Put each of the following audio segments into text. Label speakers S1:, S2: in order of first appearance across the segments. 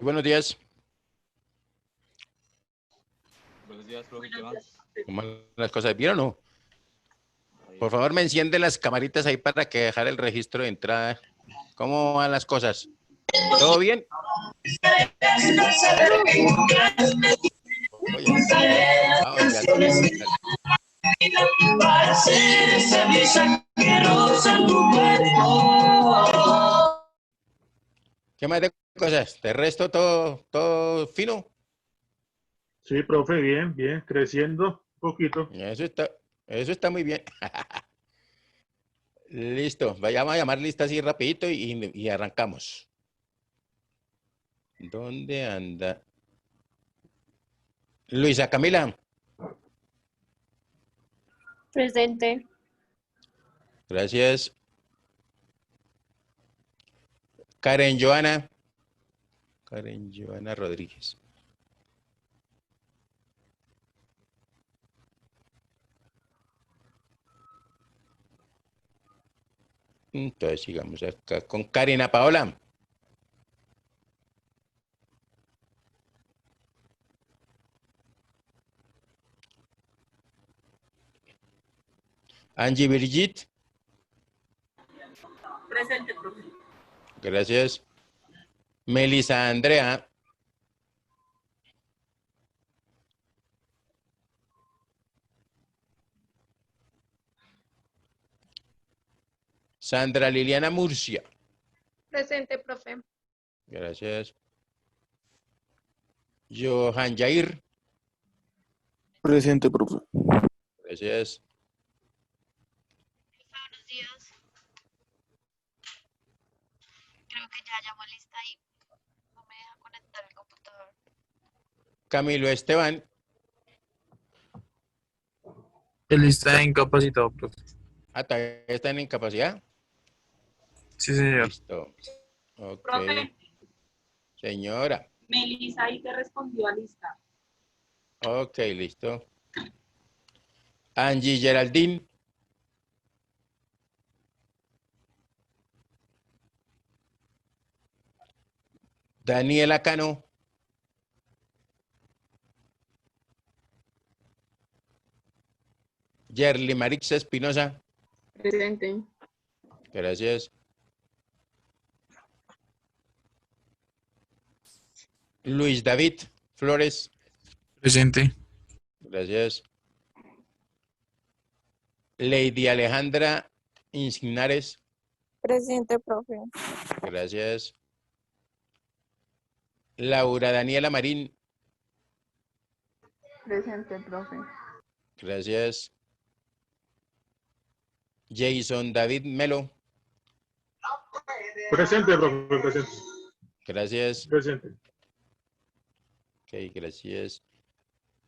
S1: Buenos días.
S2: Buenos días, profe. ¿Qué más?
S1: ¿Cómo van las cosas? ¿Bien o no? Por favor, me encienden las camaritas ahí para que dejar el registro de entrada. ¿Cómo van las cosas? ¿Todo bien? Oye, ya todo bien. Dale. ¿Qué más de cosas? ¿De resto todo fino?
S3: Sí, profe, bien, bien, creciendo un poquito.
S1: Eso está muy bien. Listo, vayamos a llamar lista así rapidito y arrancamos. ¿Dónde anda? Luisa Camila.
S4: Presente.
S1: Gracias. Karen Joana. Karen Joana Rodríguez. Entonces sigamos acá con Karina Paola. Angie Birgit.
S5: Presente, profe.
S1: Gracias. Melissa Andrea. Sandra Liliana Murcia.
S4: Presente, profe.
S1: Gracias. Johan Jair.
S6: Presente, profe.
S1: Gracias.
S7: Buenos días. Creo que ya llamó lista y no me deja conectar el computador.
S1: Camilo Esteban.
S6: Él está incapacitado, profe.
S1: ¿Todavía está en incapacidad?
S6: Sí, señor.
S1: Listo. Ok.
S5: Profe,
S1: Señora.
S5: Melissa ahí te respondió a lista.
S1: Ok, listo. Angie Geraldine. Daniela Cano. Yerly Marixa Espinosa.
S4: Presente.
S1: Gracias. Luis David Flores.
S6: Presente.
S1: Gracias. Lady Alejandra Insignares.
S4: Presente, profe.
S1: Gracias. Laura Daniela Marín.
S4: Presente, profe.
S1: Gracias. Jason David Melo.
S3: Presente, profe, presente.
S1: Gracias.
S3: Presente.
S1: Ok, gracias.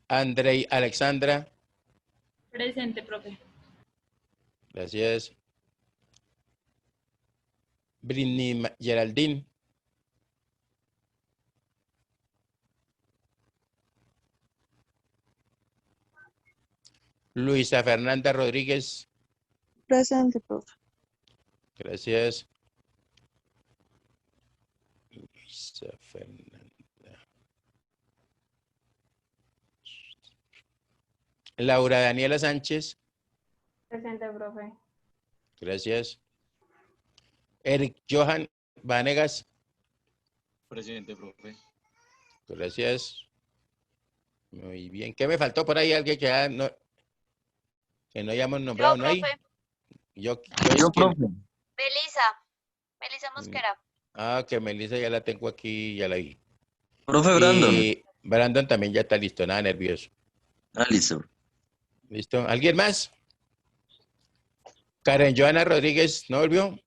S1: Andrei Alexandra.
S5: Presente, profe.
S1: Gracias. Britney Geraldine. Luisa Fernanda Rodríguez.
S4: Presente, profe.
S1: Gracias. Luisa Fernanda. Laura Daniela Sánchez.
S4: Presente, profe.
S1: Gracias. Eric Johan Vanegas.
S2: Presente, profe.
S1: Gracias. Muy bien. ¿Qué me faltó por ahí? Alguien que no hayamos nombrado,
S7: Yo,
S1: ¿no hay?
S7: profe.
S1: Yo
S6: Yo,
S1: ¿quién?
S6: profe.
S7: Melissa Mosquera.
S1: Que Melissa ya la tengo aquí, ya la vi.
S8: Profe Brandon.
S1: Y Brandon también ya está listo, nada nervioso.
S8: Listo.
S1: ¿Listo? ¿Alguien más? Karen Joana Rodríguez, ¿no volvió?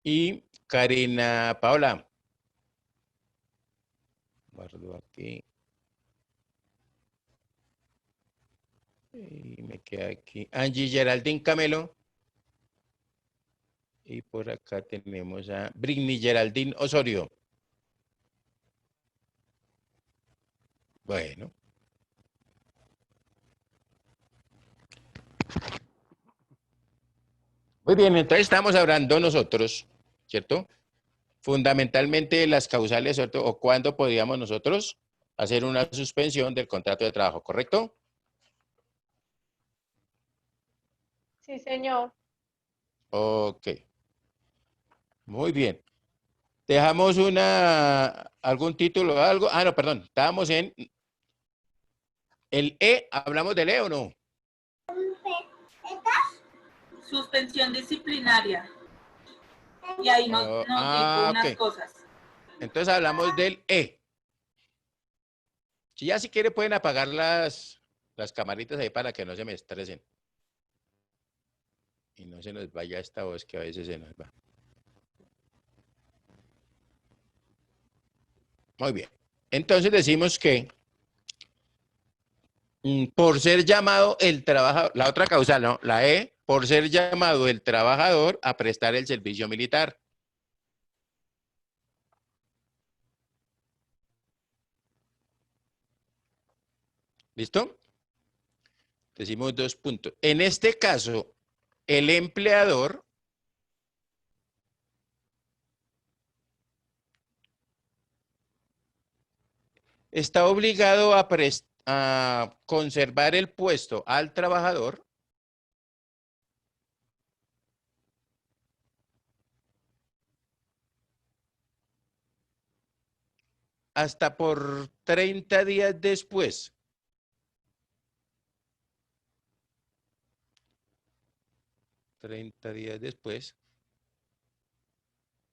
S1: Y Karina Paola. Guardo aquí. Y me queda aquí. Angie Geraldine Camelo. Y por acá tenemos a Britney Geraldine Osorio. Bueno. Muy bien, entonces estamos hablando nosotros, ¿cierto? fundamentalmente las causales, ¿cierto? O cuándo podríamos nosotros hacer una suspensión del contrato de trabajo, ¿correcto?
S4: Sí, señor.
S1: Ok. Muy bien. Dejamos algún título o algo. Ah, no, perdón. Estábamos en el E. ¿Hablamos del E o no?
S5: Suspensión disciplinaria. Y ahí nos dijo unas
S1: ok.
S5: cosas.
S1: Entonces hablamos del E. Si ya si quiere pueden apagar las camaritas ahí para que no se me estresen. Y no se nos vaya esta voz que a veces se nos va. Muy bien. Entonces decimos que por ser llamado el trabajador, la otra causal, ¿no? La E, por ser llamado el trabajador a prestar el servicio militar. ¿Listo? Decimos 2 puntos. En este caso, el empleador está obligado a conservar el puesto al trabajador hasta por 30 días después.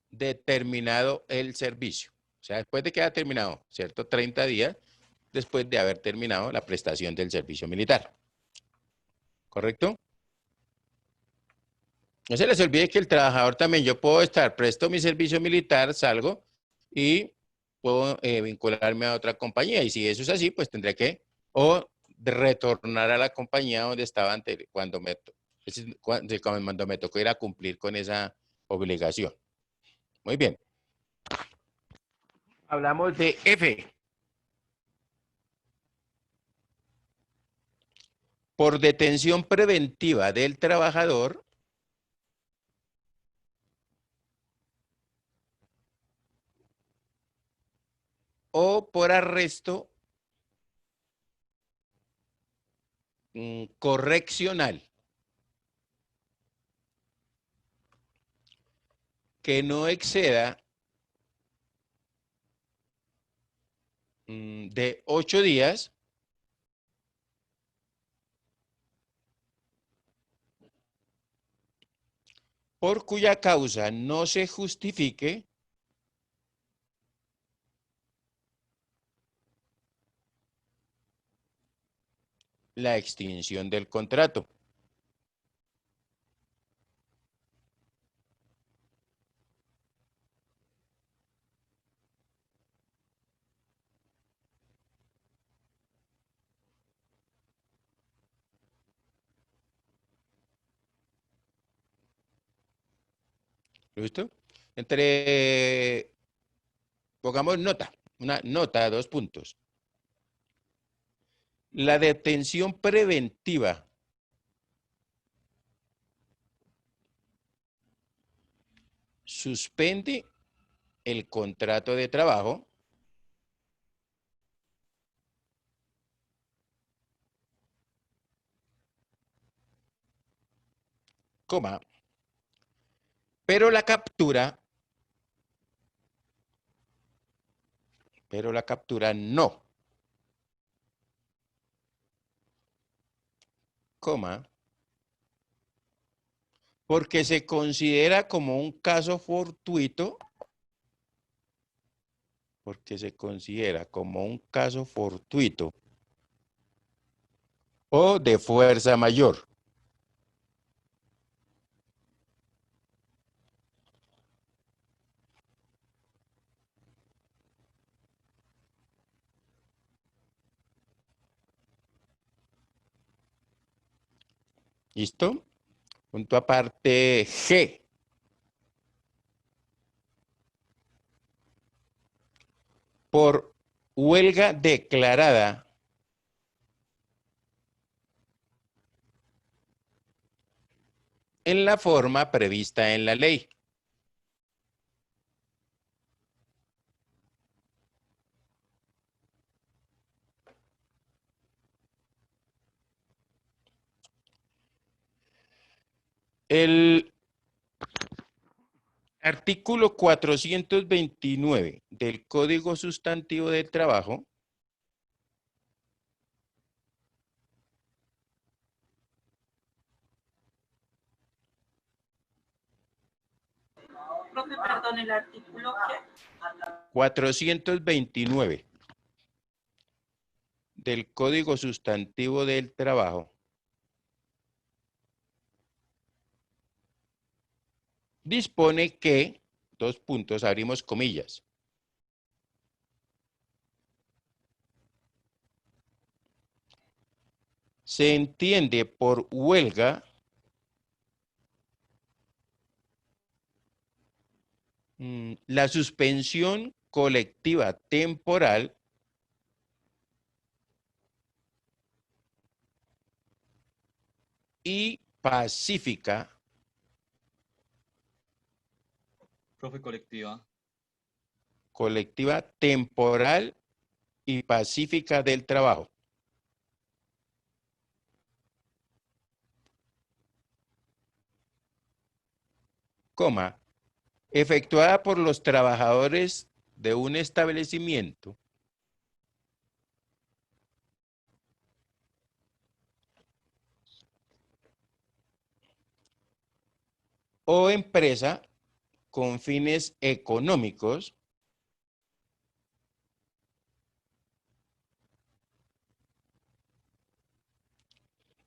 S1: De terminado el servicio. O sea, después de que haya terminado, ¿cierto? 30 días después de haber terminado la prestación del servicio militar. ¿Correcto? No se les olvide que el trabajador también, yo puedo presto mi servicio militar, salgo y puedo vincularme a otra compañía. Y si eso es así, pues tendré que retornar a la compañía donde estaba antes, cuando me tocó ir a cumplir con esa obligación. Muy bien. Hablamos de F. Por detención preventiva del trabajador o por arresto correccional que no exceda de 8 días por cuya causa no se justifique la extinción del contrato. ¿Listo? Pongamos nota, una nota, 2 puntos. La detención preventiva suspende el contrato de trabajo coma, pero la captura no, coma, porque se considera como un caso fortuito, o de fuerza mayor. ¿Listo? Punto aparte G. Por huelga declarada en la forma prevista en la ley. El artículo 429 del Código Sustantivo del Trabajo
S5: Profe, perdón, el artículo qué?
S1: 429 del Código Sustantivo del Trabajo dispone que, dos puntos, abrimos comillas, se entiende por huelga la suspensión colectiva temporal y pacífica
S2: Profe, colectiva.
S1: temporal y pacífica del trabajo. Coma, efectuada por los trabajadores de un establecimiento o empresa con fines económicos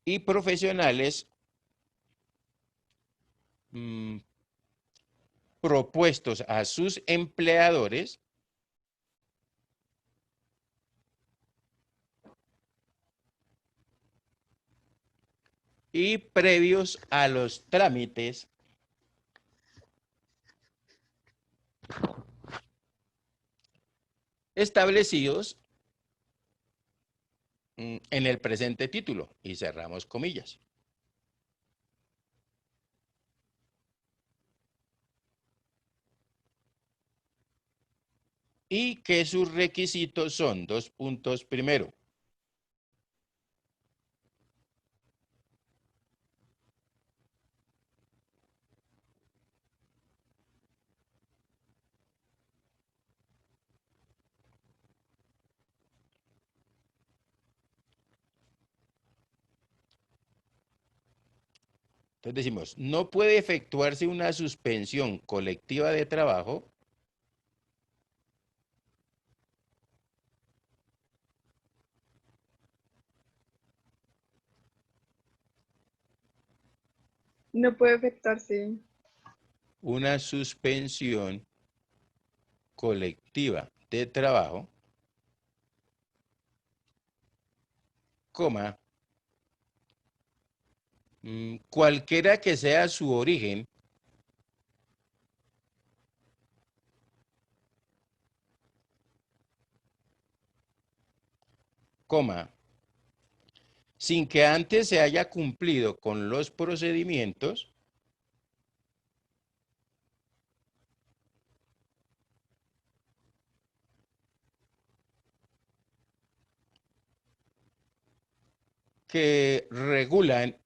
S1: y profesionales propuestos a sus empleadores y previos a los trámites establecidos en el presente título, y cerramos comillas. Y que sus requisitos son, dos puntos primero, entonces decimos, no puede efectuarse una suspensión colectiva de trabajo
S9: No puede efectuarse.
S1: una suspensión colectiva de trabajo, coma, cualquiera que sea su origen, coma, sin que antes se haya cumplido con los procedimientos que regulan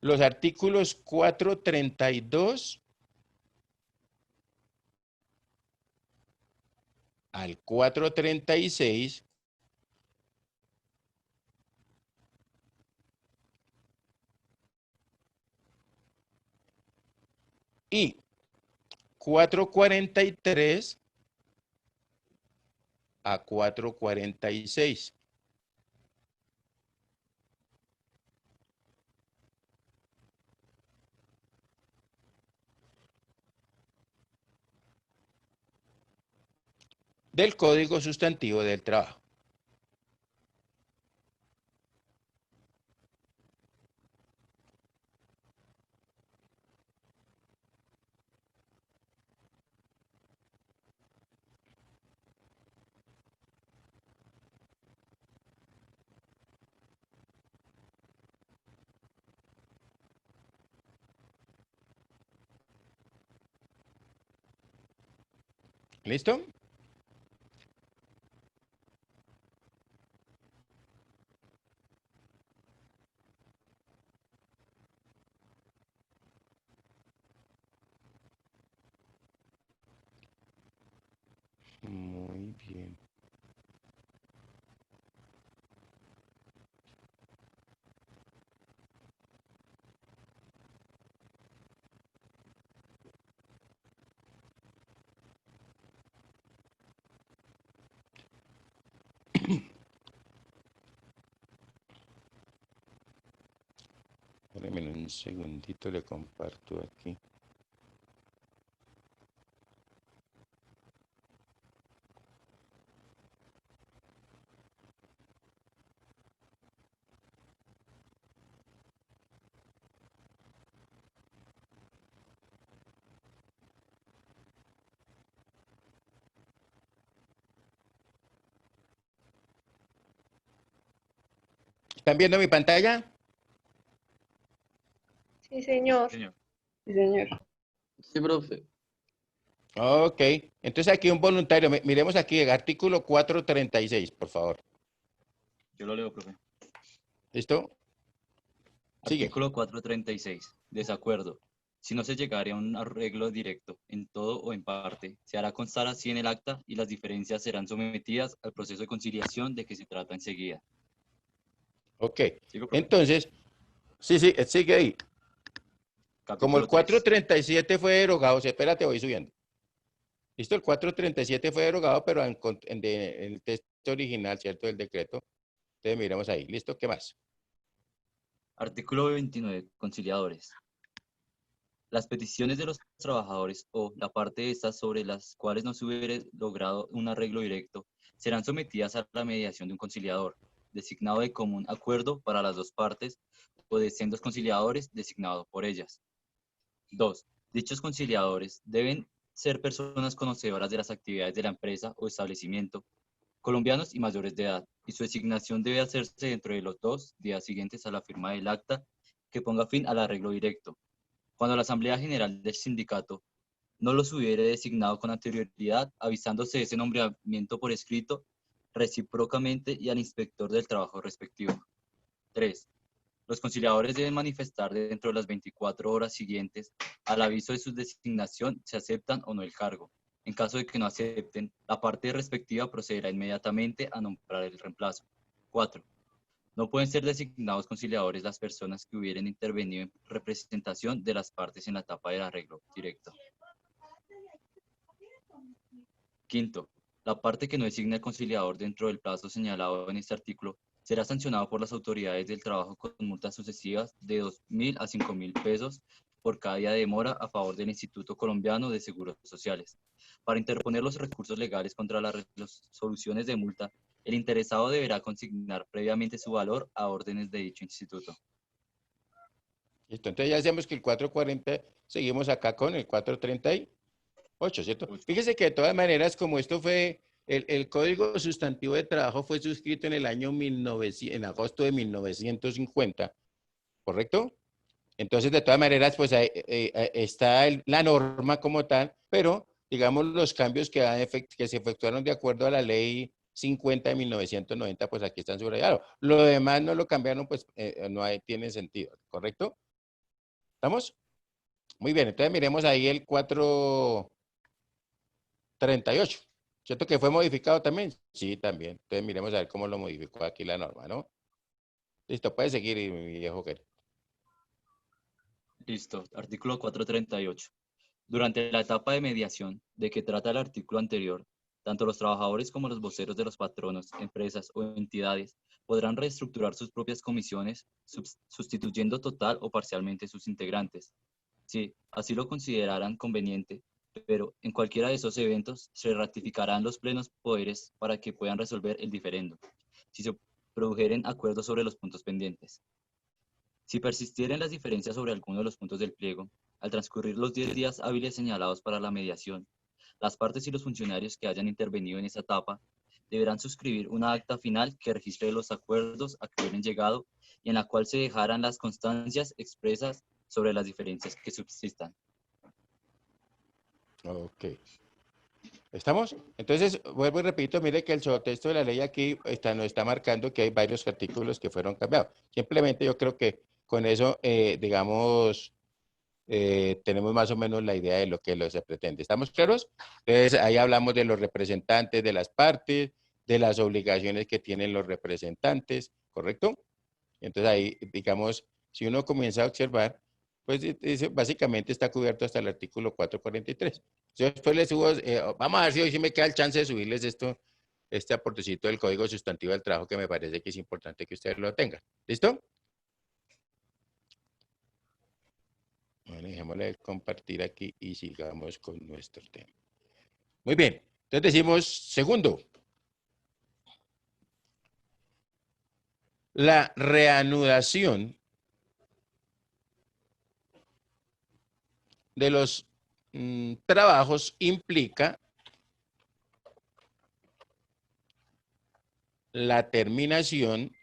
S1: los artículos 432 al 436 y 443 a 446. Del Código Sustantivo del Trabajo. ¿Listo? Muy bien. Espérenme un segundito, le comparto aquí. ¿Están viendo mi pantalla?
S4: Sí, señor.
S2: Señor.
S9: Sí, señor.
S8: Sí, profe.
S1: Ok. Entonces aquí un voluntario. Miremos aquí el artículo 436, por favor.
S2: Yo lo leo, profe.
S1: ¿Listo? Sigue.
S2: Artículo 436. Desacuerdo. Si no se llegare a un arreglo directo en todo o en parte, se hará constar así en el acta y las diferencias serán sometidas al proceso de conciliación de que se trata enseguida.
S1: Ok.
S2: ¿Sigo, profe?
S1: Entonces, sí, sigue ahí. Como el
S2: Capítulo 3.
S1: 437 fue derogado, espérate, voy subiendo. Listo, el 437 fue derogado, pero en el texto original, ¿cierto? Del decreto. Entonces miremos ahí. ¿Listo? ¿Qué más?
S2: Artículo 29. Conciliadores. Las peticiones de los trabajadores o la parte de estas sobre las cuales no se hubiere logrado un arreglo directo serán sometidas a la mediación de un conciliador, designado de común acuerdo para las dos partes, o de sendos conciliadores designados por ellas. 2. Dichos conciliadores deben ser personas conocedoras de las actividades de la empresa o establecimiento, colombianos y mayores de edad, y su designación debe hacerse dentro de los 2 días siguientes a la firma del acta que ponga fin al arreglo directo. Cuando la Asamblea General del Sindicato no los hubiere designado con anterioridad, avisándose de ese nombramiento por escrito, recíprocamente y al inspector del trabajo respectivo. 3. Los conciliadores deben manifestar dentro de las 24 horas siguientes al aviso de su designación si aceptan o no el cargo. En caso de que no acepten, la parte respectiva procederá inmediatamente a nombrar el reemplazo. 4. No pueden ser designados conciliadores las personas que hubieran intervenido en representación de las partes en la etapa del arreglo directo. 5. La parte que no designe al conciliador dentro del plazo señalado en este artículo será sancionado por las autoridades del trabajo con multas sucesivas de 2.000 a 5.000 pesos por cada día de demora a favor del Instituto Colombiano de Seguros Sociales. Para interponer los recursos legales contra las resoluciones de multa, el interesado deberá consignar previamente su valor a órdenes de dicho instituto.
S1: Listo. Entonces ya decíamos que el 440, seguimos acá con el 438, ¿cierto? Fíjese que de todas maneras, como esto fue, el Código Sustantivo de Trabajo fue suscrito en el año 1900, en agosto de 1950, ¿correcto? Entonces, de todas maneras, pues está la norma como tal, pero digamos los cambios que se efectuaron de acuerdo a la ley 50 de 1990, pues aquí están subrayados. Lo demás no lo cambiaron, pues tiene sentido, ¿correcto? ¿Estamos? Muy bien, entonces miremos ahí el 438, ¿cierto que fue modificado también? Sí, también. Entonces miremos a ver cómo lo modificó aquí la norma, ¿no? Listo, puede seguir, mi viejo querido.
S2: Listo. Artículo 438. Durante la etapa de mediación de que trata el artículo anterior, tanto los trabajadores como los voceros de los patronos, empresas o entidades podrán reestructurar sus propias comisiones, sustituyendo total o parcialmente sus integrantes. Si así lo consideraran conveniente, pero en cualquiera de esos eventos se ratificarán los plenos poderes para que puedan resolver el diferendo, si se produjeren acuerdos sobre los puntos pendientes. Si persistieren las diferencias sobre alguno de los puntos del pliego, al transcurrir los 10 días hábiles señalados para la mediación, las partes y los funcionarios que hayan intervenido en esa etapa deberán suscribir una acta final que registre los acuerdos a que hubieran llegado y en la cual se dejarán las constancias expresas sobre las diferencias que subsistan.
S1: Ok. ¿Estamos? Entonces, vuelvo y repito, mire que el texto de la ley aquí nos está marcando que hay varios artículos que fueron cambiados. Simplemente yo creo que con eso, digamos, tenemos más o menos la idea de lo que se pretende. ¿Estamos claros? Entonces, ahí hablamos de los representantes de las partes, de las obligaciones que tienen los representantes, ¿correcto? Entonces ahí, digamos, si uno comienza a observar, pues básicamente está cubierto hasta el artículo 443. Yo después les subo, vamos a ver si hoy sí me queda el chance de subirles esto, este aportecito del Código Sustantivo del Trabajo que me parece que es importante que ustedes lo tengan. ¿Listo? Bueno, dejémosle de compartir aquí y sigamos con nuestro tema. Muy bien. Entonces decimos, segundo, la reanudación de los trabajos implica la terminación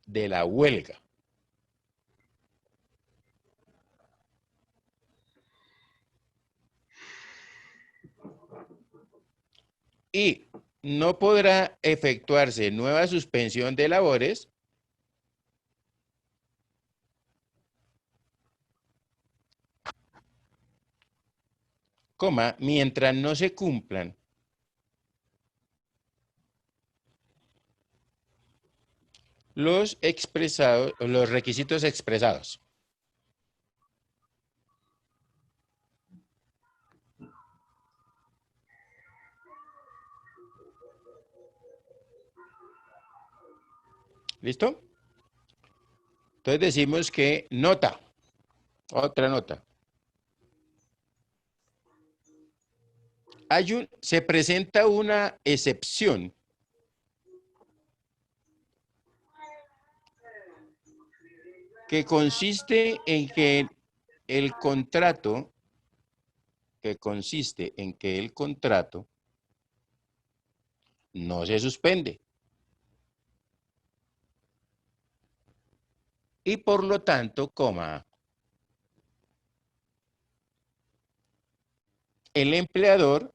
S1: de la huelga. Y no podrá efectuarse nueva suspensión de labores mientras no se cumplan los requisitos expresados. ¿Listo? Entonces decimos que nota, otra nota. Se presenta una excepción que consiste en que el contrato, no se suspende. Y por lo tanto, el empleador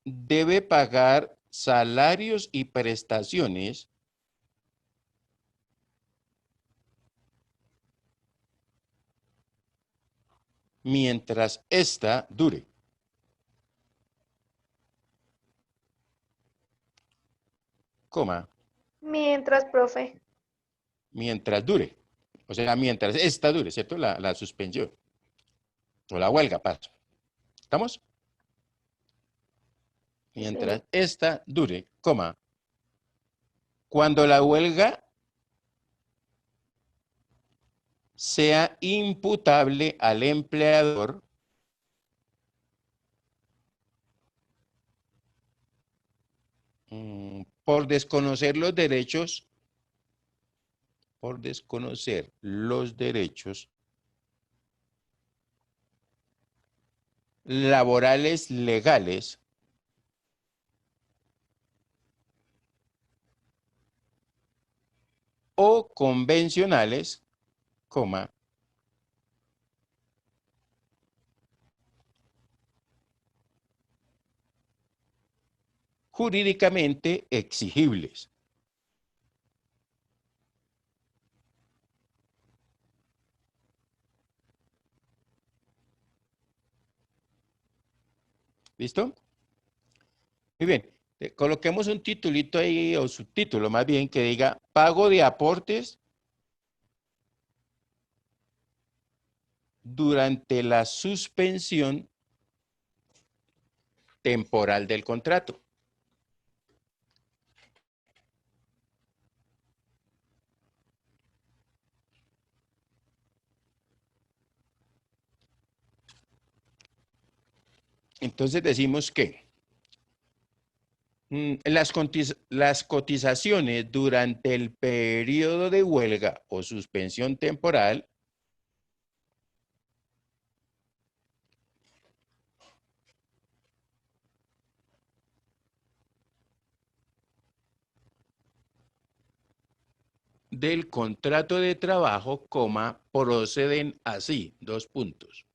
S1: debe pagar salarios y prestaciones mientras ésta dure.
S4: Mientras, profe.
S1: Mientras dure. O sea, mientras esta dure, ¿cierto? La suspensión. O la huelga, paso. ¿Estamos? Mientras esta dure, cuando la huelga sea imputable al empleador por desconocer los derechos, laborales legales o convencionales, jurídicamente exigibles. ¿Listo? Muy bien. Coloquemos un titulito ahí, o subtítulo más bien, que diga pago de aportes durante la suspensión temporal del contrato. Entonces decimos que las cotizaciones durante el periodo de huelga o suspensión temporal del contrato de trabajo, proceden así, 2 puntos.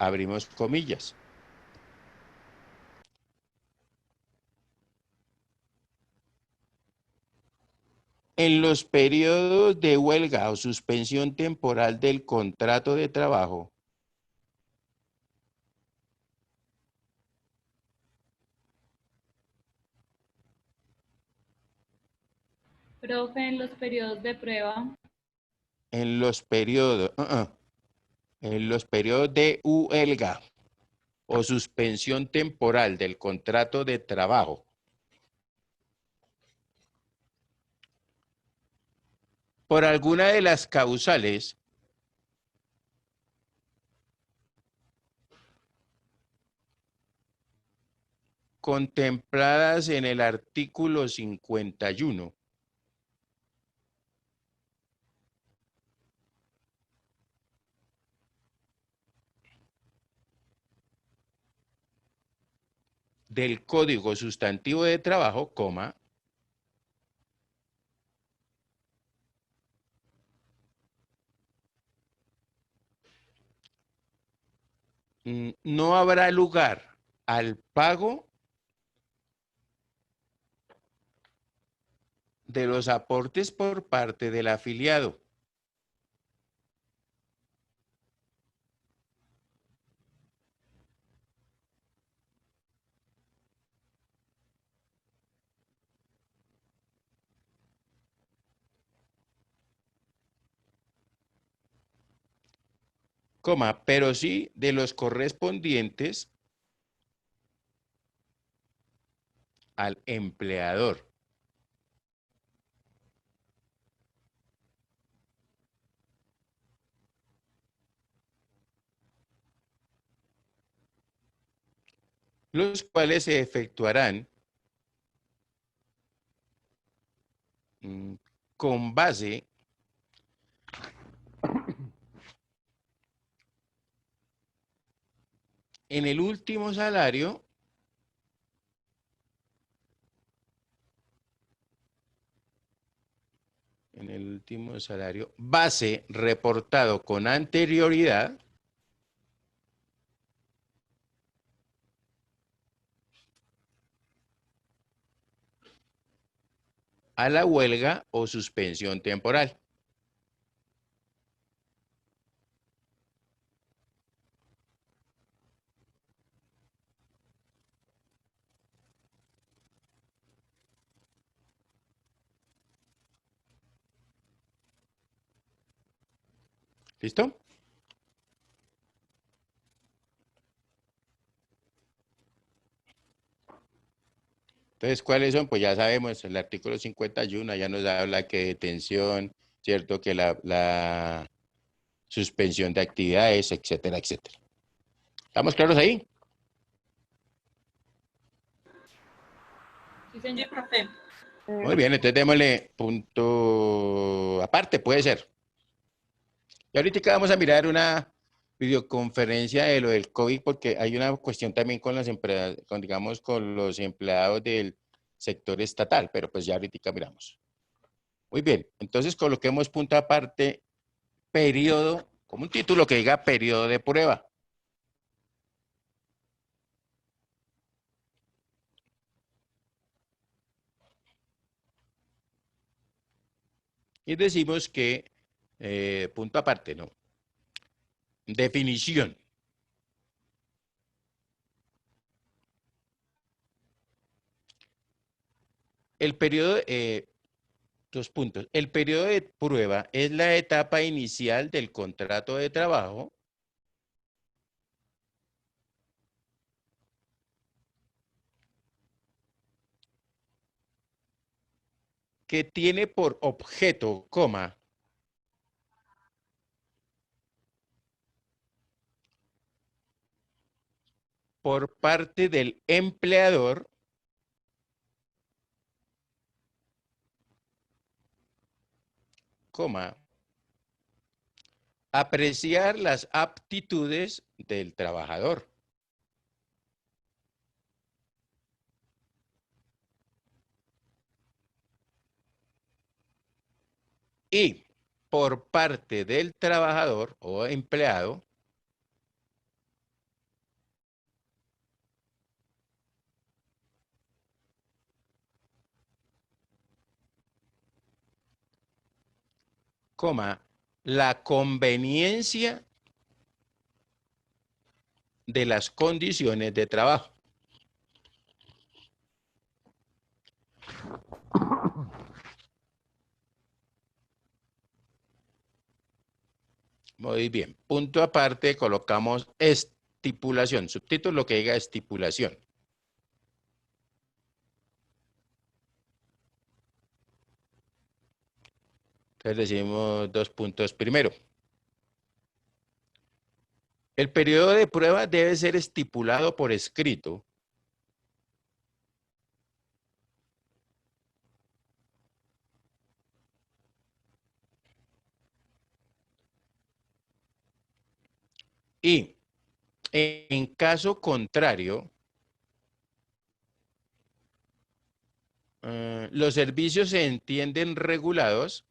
S1: abrimos comillas. En los periodos de huelga o suspensión temporal del contrato de trabajo,
S10: Profe, en los periodos de prueba.
S1: en los periodos de huelga o suspensión temporal del contrato de trabajo, por alguna de las causales contempladas en el artículo 51, del Código Sustantivo de Trabajo, coma, no habrá lugar al pago de los aportes por parte del afiliado. Coma, pero sí de los correspondientes al empleador. Los cuales se efectuarán con base en el último salario base reportado con anterioridad a la huelga o suspensión temporal. ¿Listo? Entonces, ¿cuáles son? Pues ya sabemos, el artículo 51 ya nos habla que detención, ¿cierto? Que la suspensión de actividades, etcétera, etcétera. ¿Estamos claros ahí?
S10: Sí,
S5: Sí,
S10: señor.
S5: profe.
S1: Muy bien, entonces démosle punto aparte, puede ser. Y ahorita vamos a mirar una videoconferencia de lo del COVID, porque hay una cuestión también con las empresas, digamos, con los empleados del sector estatal, pero pues ya ahorita miramos. Muy bien, entonces coloquemos punto aparte, periodo, como un título que diga periodo de prueba. Y decimos que, punto aparte, ¿no? Definición. El periodo, dos puntos. El periodo de prueba es la etapa inicial del contrato de trabajo que tiene por objeto, coma, por parte del empleador, coma, apreciar las aptitudes del trabajador. Y por parte del trabajador o empleado, coma, la conveniencia de las condiciones de trabajo. Muy bien. Punto aparte, colocamos estipulación. Subtítulo que diga estipulación. Entonces decimos 2 puntos primero. El periodo de prueba debe ser estipulado por escrito. Y en caso contrario, los servicios se entienden regulados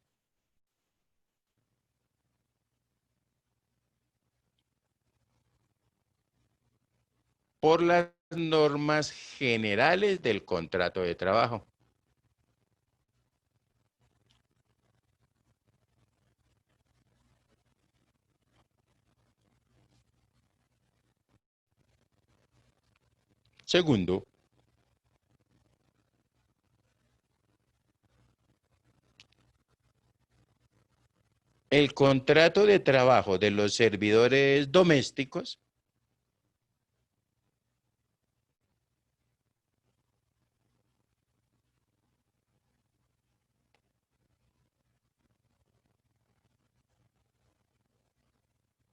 S1: por las normas generales del contrato de trabajo. Segundo, el contrato de trabajo de los servidores domésticos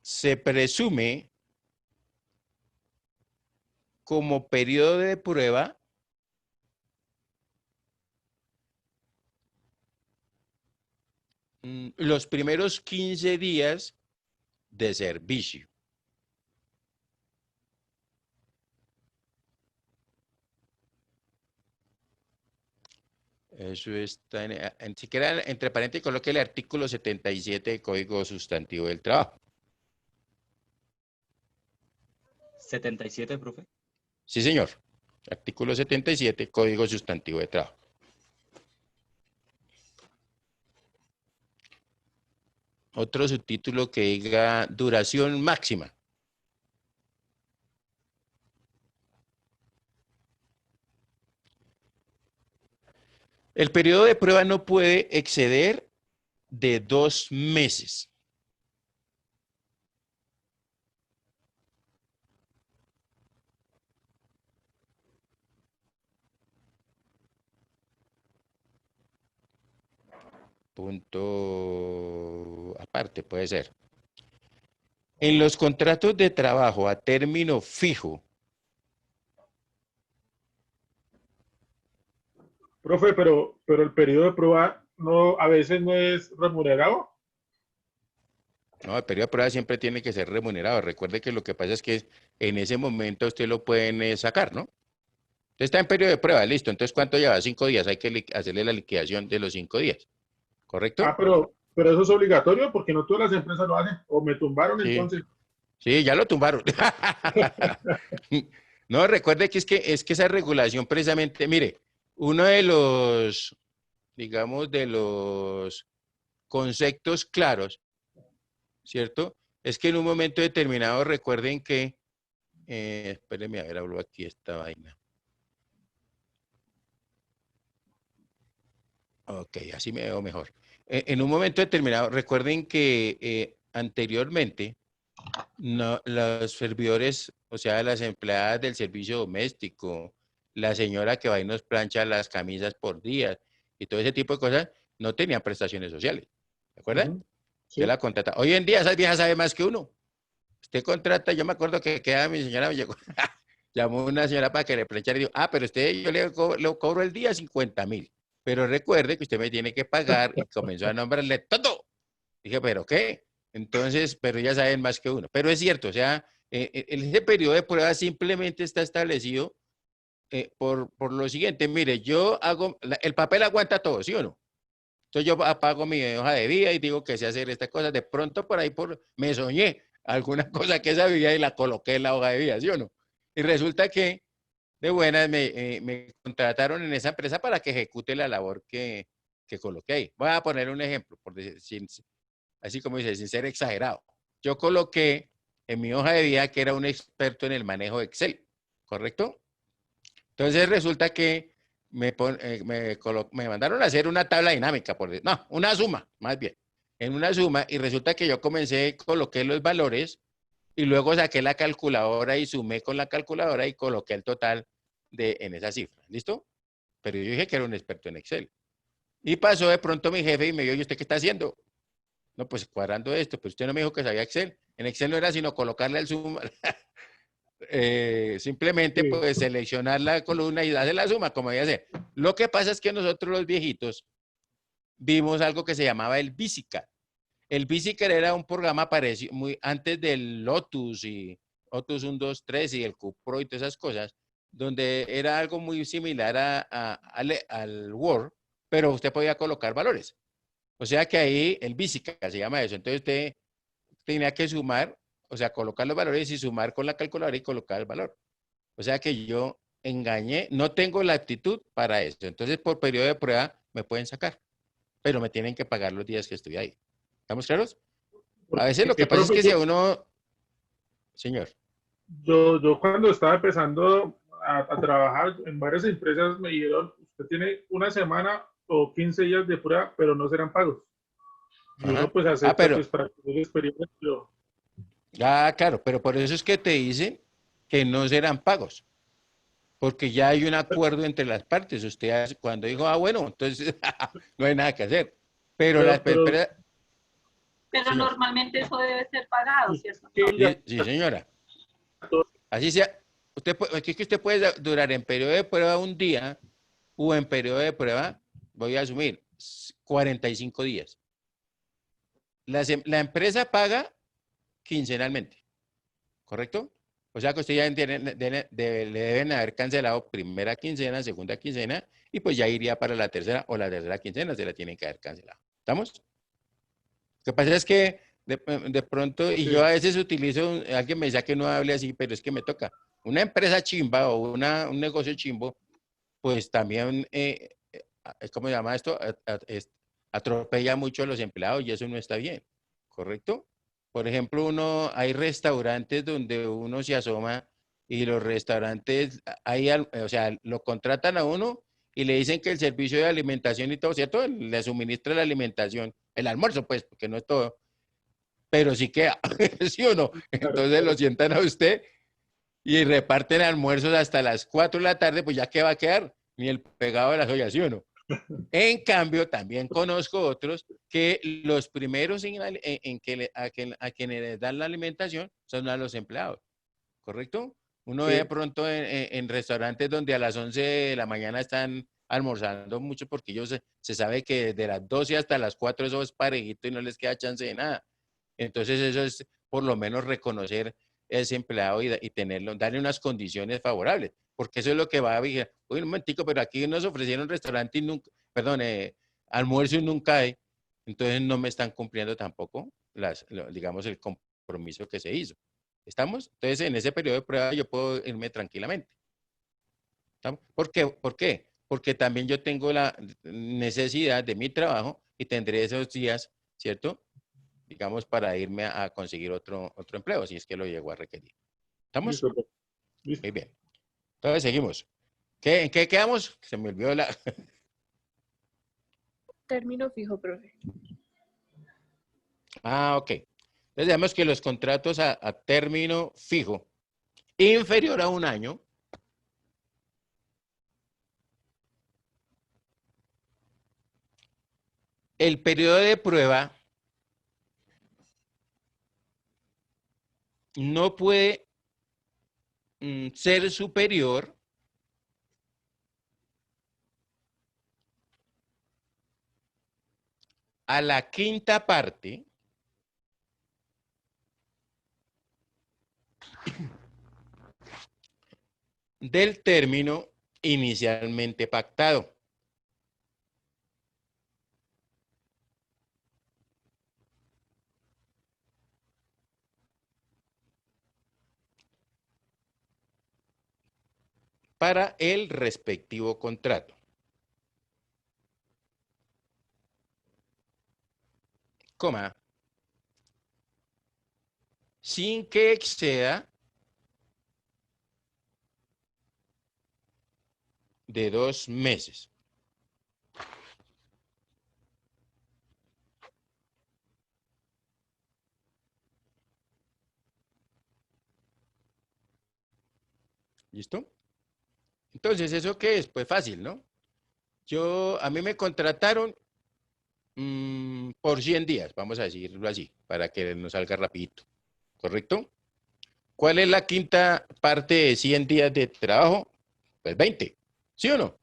S1: se presume como periodo de prueba los primeros 15 días de servicio. Eso está en siquiera entre paréntesis coloque el artículo 77 del Código Sustantivo del Trabajo.
S2: 77, profe.
S1: Sí, señor. Artículo 77, Código Sustantivo de Trabajo. Otro subtítulo que diga duración máxima. El periodo de prueba no puede exceder de 2 meses. Punto aparte puede ser. En los contratos de trabajo a término fijo.
S3: Profe, pero el periodo de prueba no, a veces no es remunerado.
S1: No, el periodo de prueba siempre tiene que ser remunerado. Recuerde que lo que pasa es que en ese momento usted lo pueden sacar, ¿no? Usted está en periodo de prueba, listo. Entonces, ¿cuánto lleva? 5 días. Hay que hacerle la liquidación de los 5 días. ¿Correcto?
S3: Ah, pero eso es obligatorio porque no todas las empresas lo hacen. O me tumbaron
S1: Sí.
S3: entonces.
S1: Sí, ya lo tumbaron. No, recuerde que es que esa regulación precisamente, mire, uno de los, digamos, de los conceptos claros, ¿cierto? Es que en un momento determinado recuerden que, espérenme a ver, hablo aquí esta vaina. Ok, así me veo mejor. En un momento determinado, recuerden que anteriormente, no, los servidores, o sea, las empleadas del servicio doméstico, la señora que va y nos plancha las camisas por día y todo ese tipo de cosas, no tenían prestaciones sociales. ¿De acuerdo?
S3: Ujú. Sí.
S1: Usted la contrata. Hoy en día esas viejas saben más que uno. Usted contrata, yo me acuerdo que mi señora me llegó, llamó una señora para que le planchara y dijo, pero usted, yo le cobro el día 50.000. Pero recuerde que usted me tiene que pagar y comenzó a nombrarle todo. Dije, ¿pero qué? Entonces, pero ya saben más que uno. Pero es cierto, o sea, ese periodo de prueba simplemente está establecido por lo siguiente. Mire, yo hago, el papel aguanta todo, ¿sí o no? Entonces yo apago mi hoja de vida y digo que sé hacer estas cosas. De pronto por ahí me soñé alguna cosa que sabía y la coloqué en la hoja de vida, ¿sí o no? Y resulta que de buenas me contrataron en esa empresa para que ejecute la labor que coloqué ahí. Voy a poner un ejemplo, por decir, así como dice, sin ser exagerado. Yo coloqué en mi hoja de vida que era un experto en el manejo de Excel, ¿correcto? Entonces resulta que me mandaron a hacer una tabla dinámica, no, una suma, más bien, en una suma, y resulta que yo coloqué los valores y luego saqué la calculadora y sumé con la calculadora y coloqué el total en esa cifra, ¿listo? Pero yo dije que era un experto en Excel. Y pasó de pronto mi jefe y me dijo, ¿y usted qué está haciendo? No, pues cuadrando esto, pues usted no me dijo que sabía Excel. En Excel no era sino colocarle el suma, simplemente
S3: Sí.
S1: pues seleccionar la columna y hacer la suma, como debe hacer. Lo que pasa es que nosotros los viejitos vimos algo que se llamaba el VisiCalc. El VisiCalc era un programa parecido, muy antes del Lotus y Lotus 1, 2, 3 y el QPro y todas esas cosas, donde era algo muy similar al Word, pero usted podía colocar valores. O sea que ahí el VisiCalc se llama eso. Entonces usted tenía que sumar, o sea, colocar los valores y sumar con la calculadora y colocar el valor. O sea que yo engañé, no tengo la aptitud para eso. Entonces, por periodo de prueba me pueden sacar, pero me tienen que pagar los días que estuve ahí. ¿Estamos claros? A veces lo que pasa es
S3: Profe,
S1: que si a uno, señor,
S3: yo cuando estaba empezando a trabajar en varias empresas me dijeron, usted tiene una semana o 15 días de prueba, pero no serán pagos. Y uno
S1: ajá.
S3: pues acepta
S1: Pero,
S3: pues para que la experiencia, pero
S1: claro, pero por eso es que te dicen que no serán pagos, porque ya hay un acuerdo entre las partes. Cuando dijo, bueno, entonces no hay nada que hacer. Pero las
S3: pero
S5: Pero
S1: señor,
S5: normalmente eso debe ser pagado, ¿cierto?
S3: que
S5: No.
S3: ya
S1: sí, señora, así sea, es que usted puede durar en periodo de prueba un día o en periodo de prueba, voy a asumir, 45 días. La empresa paga quincenalmente, ¿correcto? O sea que usted ya le deben haber cancelado primera quincena, segunda quincena, y pues ya iría para la tercera o la tercera quincena, se la tienen que haber cancelado. ¿Estamos? Lo que pasa es que de pronto, y yo
S3: sí,
S1: a veces utilizo, alguien me dice que no hable así, pero es que me toca. Una empresa chimba o un negocio chimbo, pues también, ¿cómo se llama esto? Atropella mucho a los empleados y eso no está bien, ¿correcto? Por ejemplo, hay restaurantes donde uno se asoma y los restaurantes, o sea, lo contratan a uno y le dicen que el servicio de alimentación y todo, ¿cierto? Le suministra la alimentación, el almuerzo, pues, porque no es todo, pero sí queda, ¿sí o no?
S3: claro,
S1: Entonces lo
S3: claro.
S1: sientan a usted y reparten almuerzos hasta las 4 de la tarde, pues ya qué va a quedar, ni el pegado de las ollas, ¿sí o no? En cambio, también conozco otros que los primeros a quienes les dan la alimentación son a los empleados, ¿correcto? Uno ve de
S3: Sí,
S1: pronto en restaurantes donde a las 11 de la mañana están almorzando mucho porque se sabe que desde las 12 hasta las 4 eso es parejito y no les queda chance de nada. Entonces eso es por lo menos reconocer ese empleado y tenerlo, darle unas condiciones favorables, porque eso es lo que va a vigilar. Oye, un momentico, pero aquí nos ofrecieron restaurante y nunca, perdón, almuerzo y nunca hay, entonces no me están cumpliendo tampoco digamos, el compromiso que se hizo. ¿Estamos? Entonces, en ese periodo de prueba yo puedo irme tranquilamente. ¿Estamos? ¿Por qué? ¿Por qué? Porque también yo tengo la necesidad de mi trabajo y tendré esos días, ¿cierto? Digamos, para irme a conseguir otro empleo, si es que lo llego a requerir. ¿Estamos?
S3: listo, profe, listo.
S1: Muy bien. Entonces, seguimos. ¿En qué quedamos? Se me olvidó la...
S9: Término fijo, profe.
S1: Ok. Entonces, digamos que los contratos a término fijo inferior a un año, el periodo de prueba no puede ser superior a la quinta parte del término inicialmente pactado. Para el respectivo contrato. Coma, sin que exceda de 2 meses. ¿Listo? Entonces, ¿eso qué es? Pues fácil, ¿no? A mí me contrataron por 100 días, vamos a decirlo así, para que nos salga rapidito, ¿correcto? ¿Cuál es la quinta parte de 100 días de trabajo? Pues 20, ¿sí o no?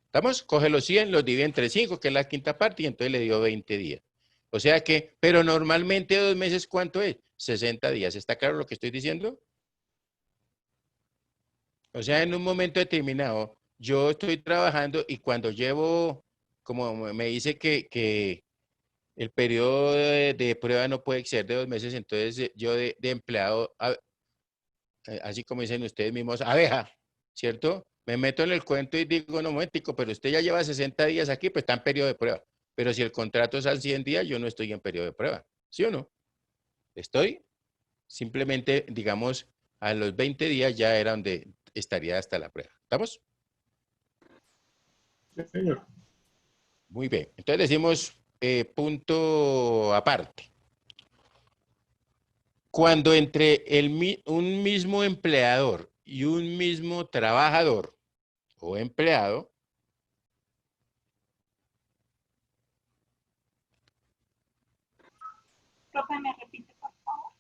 S1: ¿Estamos? Coge los 100, los divide entre 5, que es la quinta parte, y entonces le dio 20 días. O sea que, pero normalmente 2 meses, ¿cuánto es? 60 días. ¿Está claro lo que estoy diciendo? O sea, en un momento determinado, yo estoy trabajando y cuando llevo, como me dice que el periodo de prueba no puede exceder de 2 meses, entonces yo de empleado, así como dicen ustedes mismos, abeja, ¿cierto? Me meto en el cuento y digo, no, momentico, pero usted ya lleva 60 días aquí, pues está en periodo de prueba. Pero si el contrato es al 100 días, yo no estoy en periodo de prueba, ¿sí o no? Estoy simplemente, digamos, a los 20 días ya era donde estaría hasta la prueba. ¿Estamos?
S3: Sí, señor.
S1: Muy bien. Entonces decimos punto aparte. Cuando entre un mismo empleador y un mismo trabajador o empleado,
S5: Profe, ¿me repite, por favor?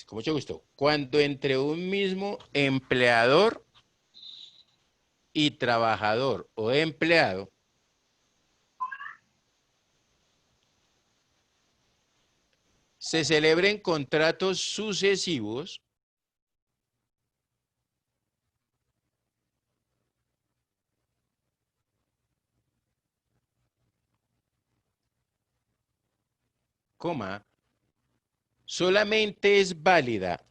S1: con mucho gusto, cuando entre un mismo empleador y trabajador o empleado, se celebren contratos sucesivos coma, solamente es válida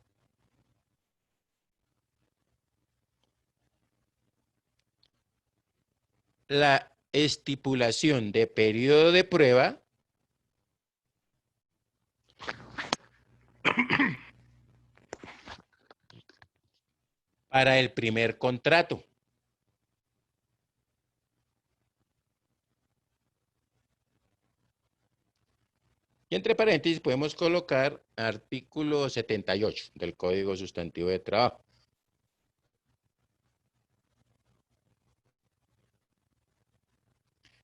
S1: la estipulación de periodo de prueba para el primer contrato. Y entre paréntesis podemos colocar artículo 78 del Código Sustantivo de Trabajo.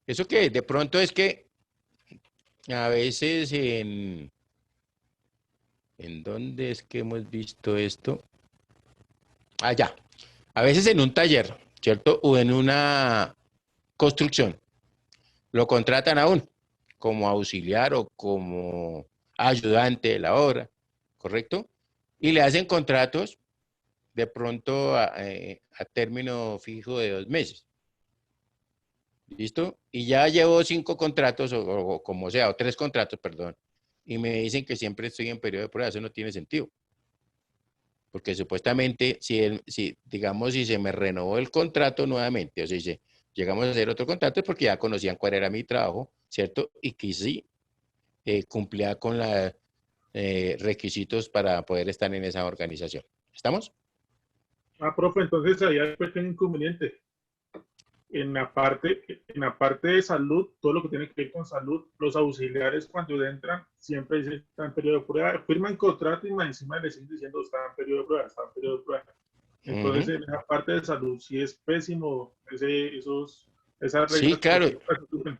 S1: Eso que de pronto es que a veces ¿en dónde es que hemos visto esto? Allá. A veces en un taller, ¿cierto? O en una construcción. Lo contratan aún como auxiliar o como ayudante de la obra, ¿correcto? Y le hacen contratos de pronto a término fijo de 2 meses. ¿Listo? Y ya llevo 5 contratos o como sea, o 3 contratos, perdón. Y me dicen que siempre estoy en periodo de prueba. Eso no tiene sentido. Porque supuestamente, digamos, si se me renovó el contrato nuevamente, o sea, si llegamos a hacer otro contrato, es porque ya conocían cuál era mi trabajo, ¿cierto? Y que sí cumplía con los requisitos para poder estar en esa organización. ¿Estamos?
S3: Profe, entonces ahí hay un inconveniente. En la parte de salud, todo lo que tiene que ver con salud, los auxiliares cuando entran siempre dicen que están en periodo de prueba, firman contrato y más encima le siguen diciendo están en periodo de prueba, están en periodo de prueba. Entonces, en esa parte de salud sí es pésimo esas
S1: Sí,
S3: reglas que
S1: claro.
S3: se cumplen.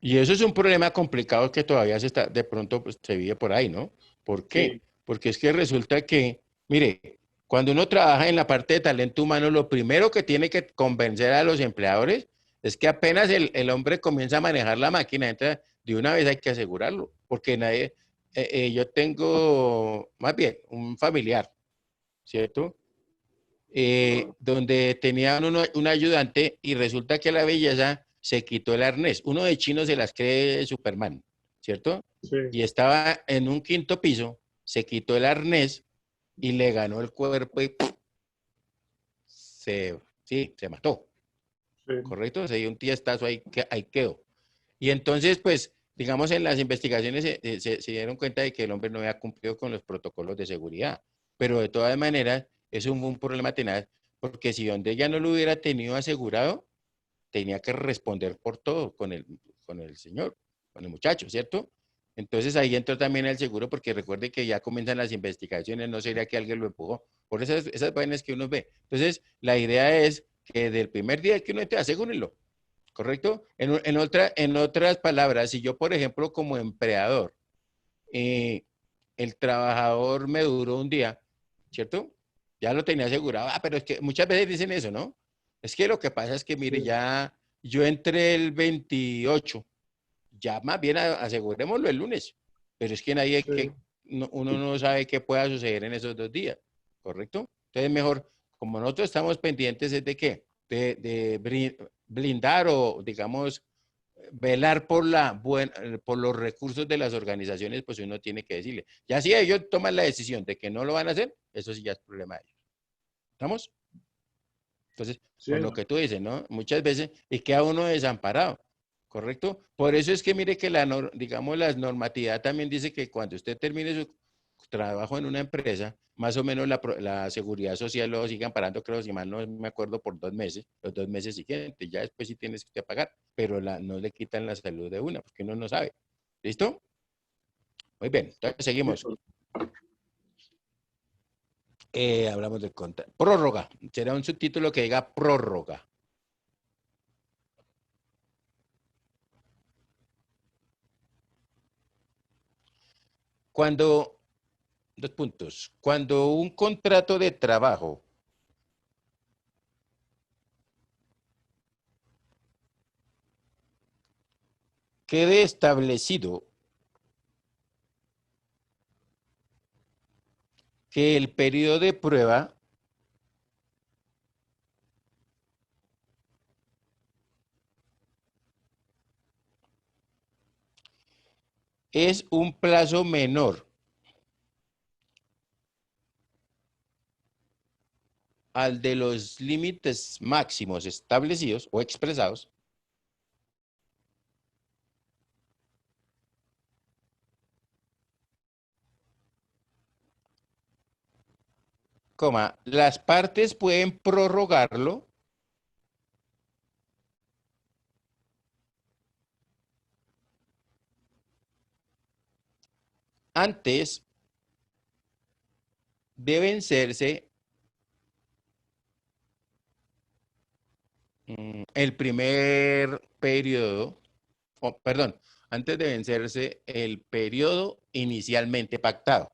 S1: Y eso es un problema complicado que todavía de pronto pues, se vive por ahí, ¿no? ¿Por qué?
S3: Sí.
S1: Porque es que resulta que, mire, cuando uno trabaja en la parte de talento humano, lo primero que tiene que convencer a los empleadores es que apenas el hombre comienza a manejar la máquina, entonces de una vez hay que asegurarlo, porque nadie, yo tengo, más bien, un familiar, ¿cierto? Donde tenían un ayudante y resulta que la belleza se quitó el arnés. Uno de chino se las cree Superman, ¿cierto?
S3: Sí.
S1: Y estaba en un 5.º piso, se quitó el arnés y le ganó el cuerpo y se mató.
S3: Sí.
S1: ¿Correcto? Se dio un tiestazo ahí, ahí quedó. Y entonces, pues, digamos, en las investigaciones se dieron cuenta de que el hombre no había cumplido con los protocolos de seguridad. Pero de todas maneras, es un problema tenaz, porque si donde ella no lo hubiera tenido asegurado, tenía que responder por todo con el señor, con el muchacho, ¿cierto? Entonces ahí entró también el seguro, porque recuerde que ya comienzan las investigaciones, no sería que alguien lo empujó, por esas vainas que uno ve. Entonces, la idea es que desde el primer día que uno te asegúrenlo, ¿correcto? En otras palabras, si yo, por ejemplo, como empleador, el trabajador me duró un día, ¿cierto? Ya lo tenía asegurado. Ah, pero es que muchas veces dicen eso, ¿no? Es que lo que pasa es que, mire,
S3: Sí.
S1: ya yo entré el 28, ya más bien asegurémoslo el lunes, pero es que nadie,
S3: Sí.
S1: uno no sabe qué pueda suceder en esos 2 días, ¿correcto? Entonces, mejor, como nosotros estamos pendientes, ¿es de qué? De blindar o, digamos, velar por los recursos de las organizaciones, pues uno tiene que decirle. Ya si ellos toman la decisión de que no lo van a hacer, eso sí ya es problema de ellos. ¿Estamos? Entonces,
S3: Sí.
S1: con lo que tú dices, ¿no? Muchas veces y queda uno desamparado, ¿correcto? Por eso es que mire que digamos, la normatividad también dice que cuando usted termine su trabajo en una empresa, más o menos la seguridad social lo sigue amparando, creo, si mal no me acuerdo, por 2 meses, los 2 meses siguientes, ya después sí tienes que pagar, pero no le quitan la salud de una, porque uno no sabe. ¿Listo? Muy bien, entonces seguimos.
S3: Listo.
S1: Hablamos de prórroga. Será un subtítulo que diga prórroga. Cuando, 2 puntos, cuando un contrato de trabajo quede establecido que el periodo de prueba es un plazo menor al de los límites máximos establecidos o expresados, las partes pueden prorrogarlo antes de vencerse el primer periodo, perdón, antes de vencerse el periodo inicialmente pactado.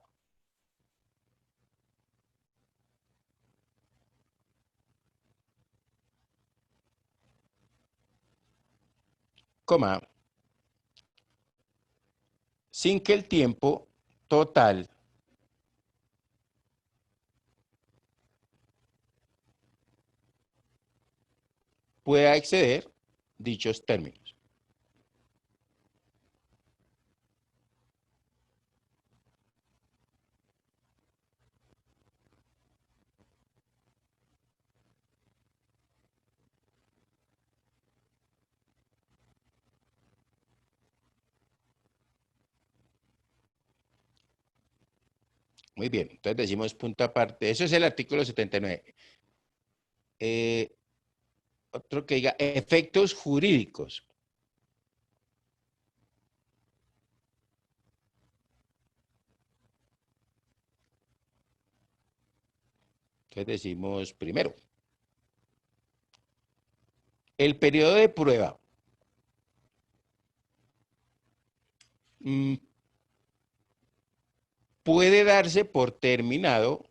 S1: Sin que el tiempo total pueda exceder dichos términos. Muy bien, entonces decimos punto aparte. Eso es el artículo 79. Otro que diga efectos jurídicos. Entonces decimos primero, el periodo de prueba puede darse por terminado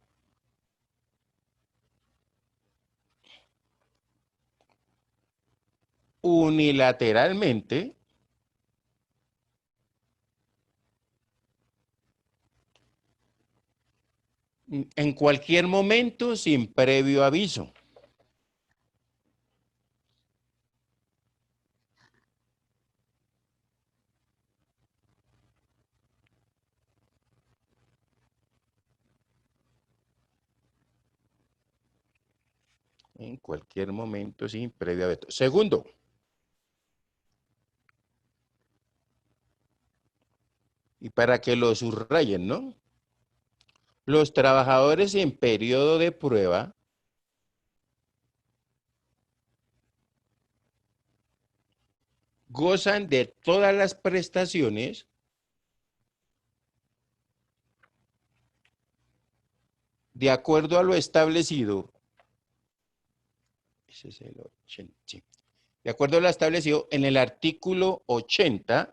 S1: unilateralmente en cualquier momento sin previo aviso. En cualquier momento sin previo aviso. Segundo, y para que lo subrayen, ¿no? Los trabajadores en periodo de prueba gozan de todas las prestaciones de acuerdo a lo establecido. Ese es el 80, sí. De acuerdo a lo establecido en el artículo 80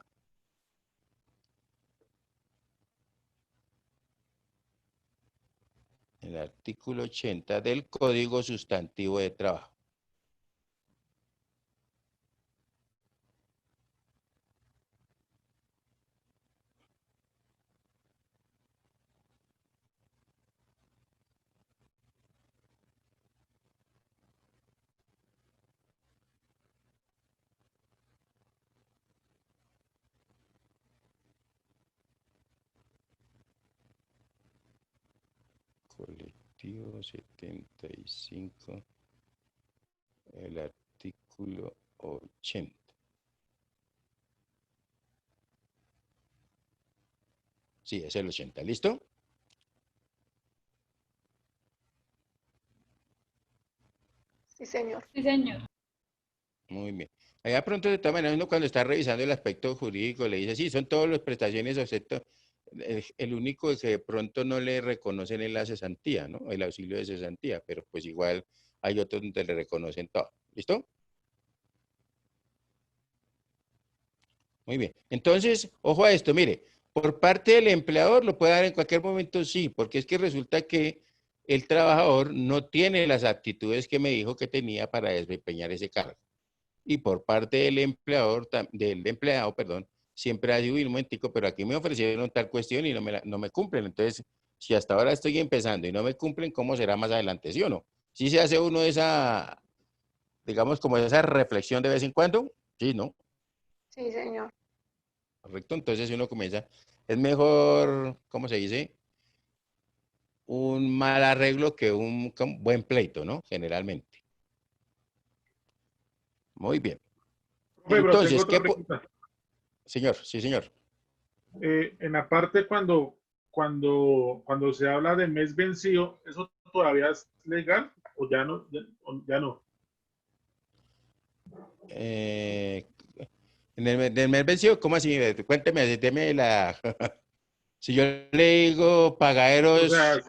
S1: del Código Sustantivo de Trabajo. Colectivo 75, el artículo 80. Sí, es el 80, ¿listo?
S4: Sí, señor.
S10: Sí, señor.
S1: Muy bien. Allá pronto, de todas maneras, uno cuando está revisando el aspecto jurídico le dice, sí, son todas las prestaciones, excepto el único que de pronto no le reconocen es la cesantía, ¿no? El auxilio de cesantía, pero pues igual hay otros donde le reconocen todo. ¿Listo? Muy bien. Entonces, ojo a esto, mire, por parte del empleador lo puede dar en cualquier momento, sí, porque es que resulta que el trabajador no tiene las aptitudes que me dijo que tenía para desempeñar ese cargo. Y por parte del empleador, del empleado, perdón, siempre ha sido un momentico, pero aquí me ofrecieron tal cuestión y no me cumplen. Entonces, si hasta ahora estoy empezando y no me cumplen, ¿cómo será más adelante? ¿Sí o no? ¿Sí se hace uno esa, digamos, como esa reflexión de vez en cuando? Sí, ¿no?
S4: Sí, señor.
S1: Correcto. Entonces uno comienza, es mejor, ¿cómo se dice? Un mal arreglo que un buen pleito, ¿no? Generalmente. Muy bien.
S3: Profe, pero tengo
S1: Entonces,
S3: otra pregunta.
S1: Señor, sí, señor.
S3: En la parte cuando se habla de mes vencido, ¿eso todavía es legal o ya no? Ya no.
S1: En del mes vencido, ¿cómo así? Cuénteme, deme la... Si yo le digo
S3: O
S1: pagaderos...
S3: sea,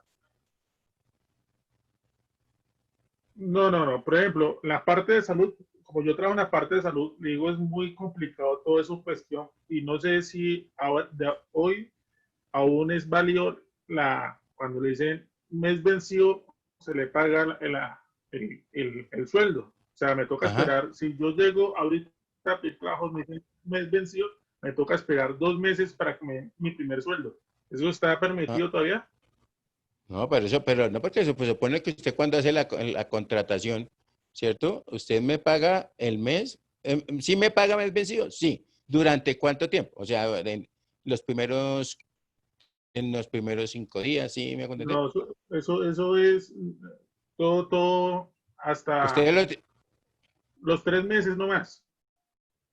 S3: no. Por ejemplo, la parte de salud, como yo trabajo en la parte de salud, digo, es muy complicado toda esa cuestión y no sé si hoy aún es válido cuando le dicen mes vencido, se le paga el sueldo. O sea, me toca
S1: Ajá.
S3: esperar, si yo llego ahorita a pedir trabajo, me dicen mes vencido, me toca esperar 2 meses para que me den mi primer sueldo. ¿Eso está
S1: Ah,
S3: permitido todavía?
S1: no, pero no, porque se pues, supone que usted cuando hace la contratación, ¿cierto? Usted me paga el mes, ¿sí me paga mes vencido? Sí. ¿Durante cuánto tiempo? O sea, en los primeros 5 días, ¿sí me acuerdo?
S3: No, eso es todo hasta
S1: Usted lo...
S3: los 3 meses nomás.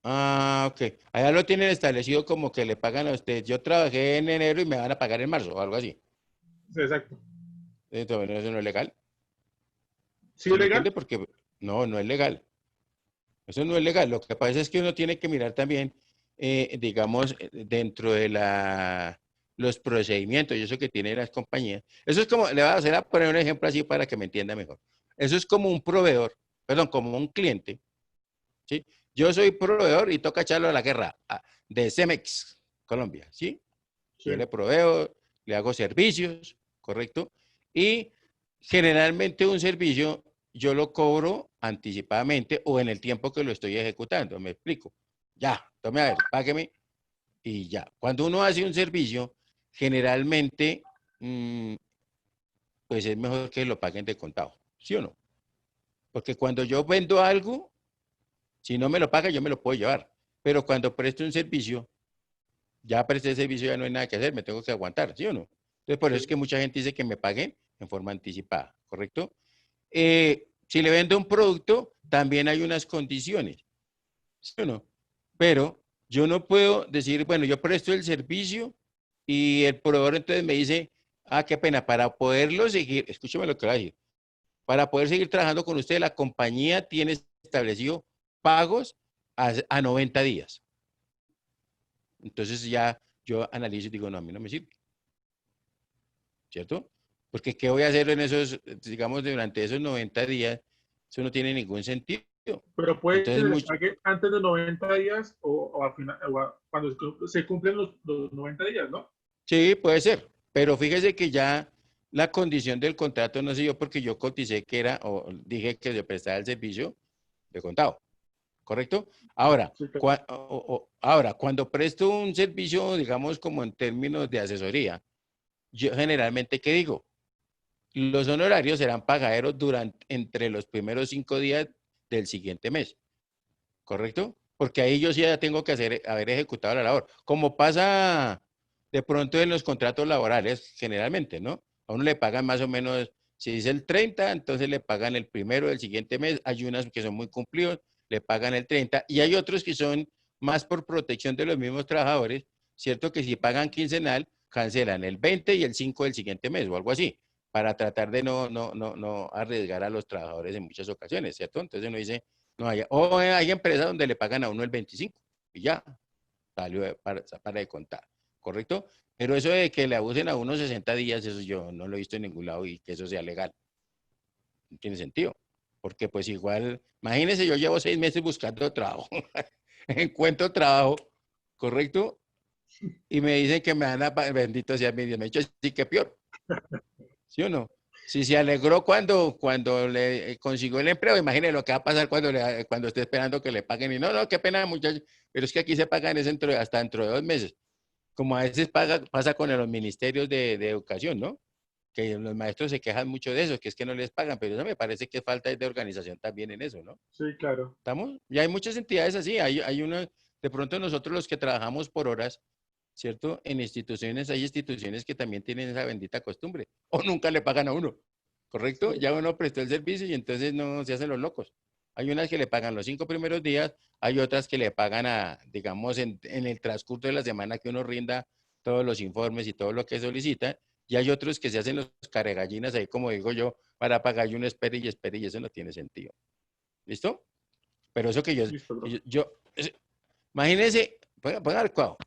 S1: Ah, ok. Allá lo tienen establecido como que le pagan a usted. Yo trabajé en enero y me van a pagar en marzo o algo así.
S3: Exacto.
S1: Entonces, eso no es legal.
S3: ¿Sí
S1: ¿Sí
S3: es
S1: me
S3: legal?
S1: entiende? Porque no es legal. Eso no es legal. Lo que pasa es que uno tiene que mirar también, digamos, dentro de los procedimientos y eso que tienen las compañías. Eso es como, le voy a hacer a poner un ejemplo así para que me entienda mejor. Eso es como un proveedor, perdón, como un cliente, ¿sí? Yo soy proveedor y toca echarlo a la guerra de Cemex, Colombia, ¿sí?
S3: Sí.
S1: Yo le proveo, le hago servicios, ¿correcto? Y generalmente un servicio yo lo cobro anticipadamente o en el tiempo que lo estoy ejecutando. Me explico. Ya, tome a ver, págueme y ya. Cuando uno hace un servicio, generalmente, pues es mejor que lo paguen de contado, ¿sí o no? Porque cuando yo vendo algo, si no me lo paga, yo me lo puedo llevar. Pero cuando presto un servicio, ya presté el servicio, ya no hay nada que hacer, me tengo que aguantar, ¿sí o no? Entonces, por eso es
S3: Sí.
S1: que mucha gente dice que me paguen en forma anticipada, ¿correcto? Si le vendo un producto, también hay unas condiciones, ¿sí o no? Pero yo no puedo decir, bueno, yo presto el servicio Y el proveedor entonces me dice, ah, qué pena, para poderlo seguir, escúcheme lo que va a decir, para poder seguir trabajando con usted, la compañía tiene establecido pagos a 90 días. Entonces ya yo analizo y digo, no, a mí no me sirve. ¿Cierto? Porque ¿qué voy a hacer en esos, digamos, durante esos 90 días? Eso no tiene ningún sentido.
S3: Pero puede que
S1: Entonces,
S3: se les pague antes de 90 días o, cuando se cumplen los 90 días, ¿no?
S1: sí, puede ser. Pero fíjese que ya la condición del contrato no sé yo porque yo coticé que era, o dije que se prestaba el servicio de contado. ¿Correcto? Ahora,
S3: Sí, claro.
S1: ahora, cuando presto un servicio, digamos, como en términos de asesoría, yo generalmente, ¿qué digo? Los honorarios serán pagaderos entre los primeros 5 días del siguiente mes, ¿correcto? Porque ahí yo sí ya tengo que haber ejecutado la labor. Como pasa de pronto en los contratos laborales, generalmente, ¿no? A uno le pagan más o menos, si dice el 30, entonces le pagan el primero del siguiente mes. Hay unas que son muy cumplidos, le pagan el 30, y hay otros que son más por protección de los mismos trabajadores, ¿cierto? Que si pagan quincenal, cancelan el 20 y el 5 del siguiente mes o algo así, para tratar de no arriesgar a los trabajadores en muchas ocasiones, ¿cierto? Entonces uno dice, no hay, o hay empresas donde le pagan a uno el 25 y ya, salió para de contar, ¿correcto? Pero eso de que le abusen a uno 60 días, eso yo no lo he visto en ningún lado y que eso sea legal. No tiene sentido. Porque pues igual, imagínense, yo llevo 6 meses buscando trabajo, encuentro trabajo, ¿correcto? Y me dicen que me van a pagar, bendito sea mi Dios, me he dicho, sí que peor, ¿sí o no? Si se alegró cuando le consiguió el empleo, imagínense lo que va a pasar cuando esté esperando que le paguen. Y no, qué pena, muchachos, pero es que aquí se pagan hasta dentro de 2 meses. Como a veces pasa con los ministerios de educación, ¿no? Que los maestros se quejan mucho de eso, que es que no les pagan, pero eso me parece que falta de organización también en eso, ¿no?
S3: Sí, claro.
S1: ¿Estamos? Y hay muchas entidades así, hay una, de pronto nosotros los que trabajamos por horas, ¿cierto? En instituciones, hay instituciones que también tienen esa bendita costumbre, o nunca le pagan a uno, ¿correcto? Ya uno prestó el servicio y entonces no se hacen los locos. Hay unas que le pagan los 5 primeros días, hay otras que le pagan digamos, en el transcurso de la semana que uno rinda todos los informes y todo lo que solicita, y hay otros que se hacen los caregallinas ahí, como digo yo, para pagar y uno espere y eso no tiene sentido. ¿Listo? Pero eso que yo,
S3: Listo, bro.
S1: imagínense, ponga el cuadro,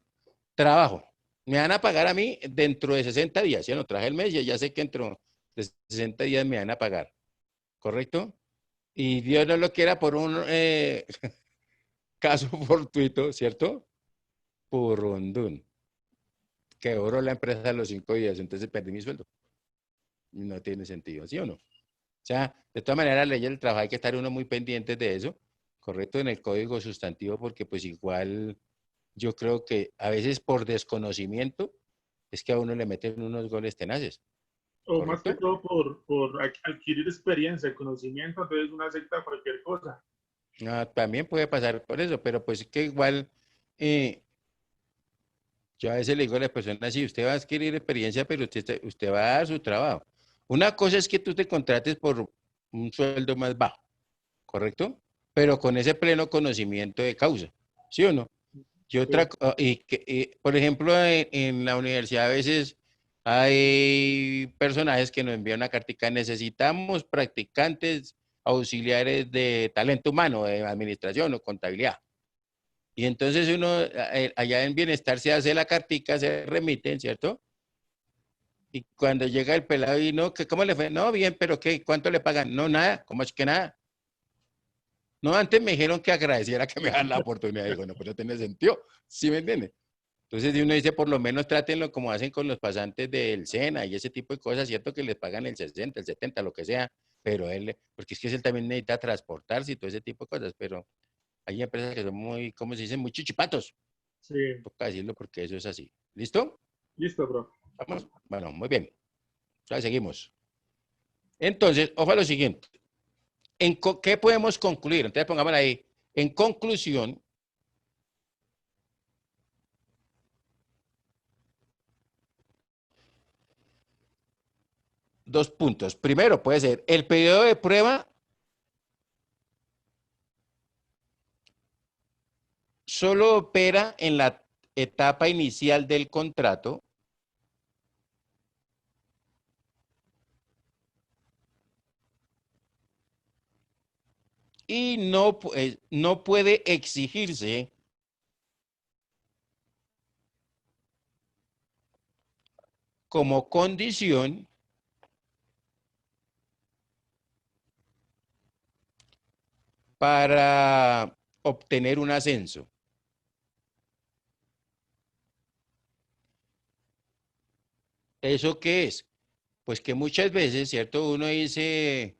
S1: trabajo, me van a pagar a mí dentro de 60 días, ya no traje el mes, ya sé que dentro de 60 días me van a pagar, ¿correcto? Y Dios no lo quiera por un caso fortuito, ¿cierto? Purrundún. Quebró la empresa a los 5 días, entonces perdí mi sueldo. No tiene sentido, ¿sí o no? O sea, de todas maneras, la ley del trabajo hay que estar uno muy pendiente de eso, correcto, en el código sustantivo, porque pues igual yo creo que a veces por desconocimiento es que a uno le meten unos goles tenaces,
S3: O más que
S1: ¿correcto?
S3: todo por adquirir experiencia, conocimiento, entonces uno acepta cualquier cosa.
S1: Ah, también puede pasar por eso, pero pues que igual, eh, yo a veces le digo a la persona, sí, usted va a adquirir experiencia, pero usted va a dar su trabajo. Una cosa es que tú te contrates por un sueldo más bajo, ¿correcto? Pero con ese pleno conocimiento de causa, ¿sí o no? Y otra,
S3: Sí.
S1: por ejemplo, en la universidad a veces hay personajes que nos envían una cartica, necesitamos practicantes auxiliares de talento humano, de administración o contabilidad. Y entonces uno allá en bienestar se hace la cartica, se remiten, ¿cierto? Y cuando llega el pelado y no, ¿cómo le fue? No, bien, pero ¿qué? ¿Cuánto le pagan? No, nada, ¿cómo es que nada? No, antes me dijeron que agradeciera que me dan la oportunidad. Digo, no, pues no tiene sentido, ¿sí me entiende? Entonces uno dice, por lo menos trátenlo como hacen con los pasantes del SENA y ese tipo de cosas, cierto que les pagan el 60, el 70, lo que sea, pero porque es que él también necesita transportarse y todo ese tipo de cosas, pero hay empresas que son muy, ¿cómo se dice? Muy chichipatos,
S3: Sí.
S1: toca decirlo porque eso es así. ¿Listo?
S3: Listo, bro.
S1: ¿Vamos? Bueno, muy bien. Ya seguimos. Entonces, ojo a lo siguiente. ¿Qué podemos concluir? Entonces pongamos ahí, en conclusión, dos puntos. Primero, puede ser el periodo de prueba solo opera en la etapa inicial del contrato y no, no puede exigirse como condición para obtener un ascenso. ¿Eso qué es? Pues que muchas veces, ¿cierto? Uno dice,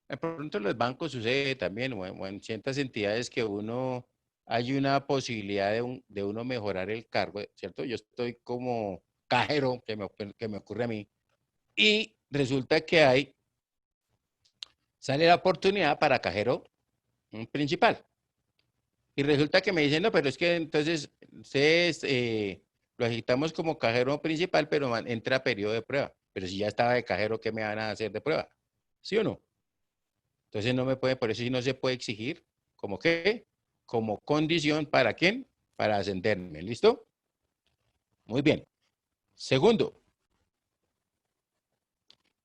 S1: de pronto en los bancos sucede también, o en ciertas entidades que uno, hay una posibilidad de uno mejorar el cargo, ¿cierto? Yo estoy como cajero, que me ocurre a mí, y resulta que sale la oportunidad para cajero principal. Y resulta que me dicen, no, pero es que entonces ustedes lo agitamos como cajero principal, pero entra periodo de prueba. Pero si ya estaba de cajero, ¿qué me van a hacer de prueba? ¿Sí o no? Entonces no me puede, por eso sí no se puede exigir, ¿como qué? Como condición para quién? Para ascenderme. ¿Listo? Muy bien. Segundo,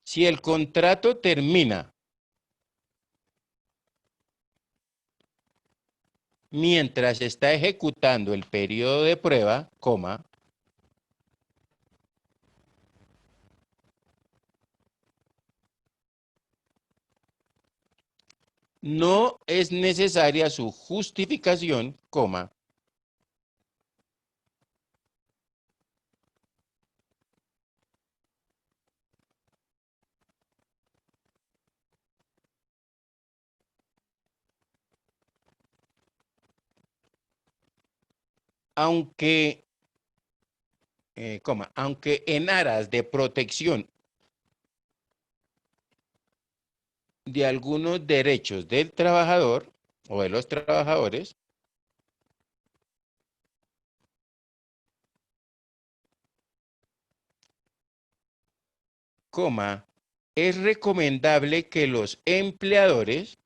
S1: si el contrato termina mientras se está ejecutando el periodo de prueba, coma, no es necesaria su justificación, coma, aunque, aunque en aras de protección de algunos derechos del trabajador o de los trabajadores, coma, es recomendable que los empleadores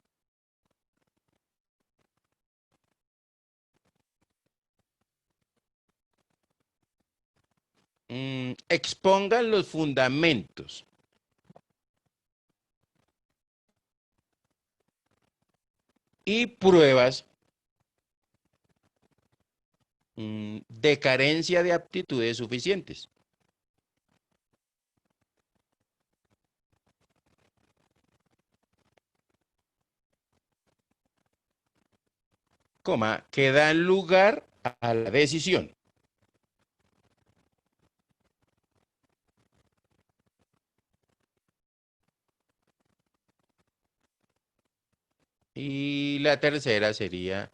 S1: expongan los fundamentos y pruebas de carencia de aptitudes suficientes. Coma, que dan lugar a la decisión. Y la tercera sería,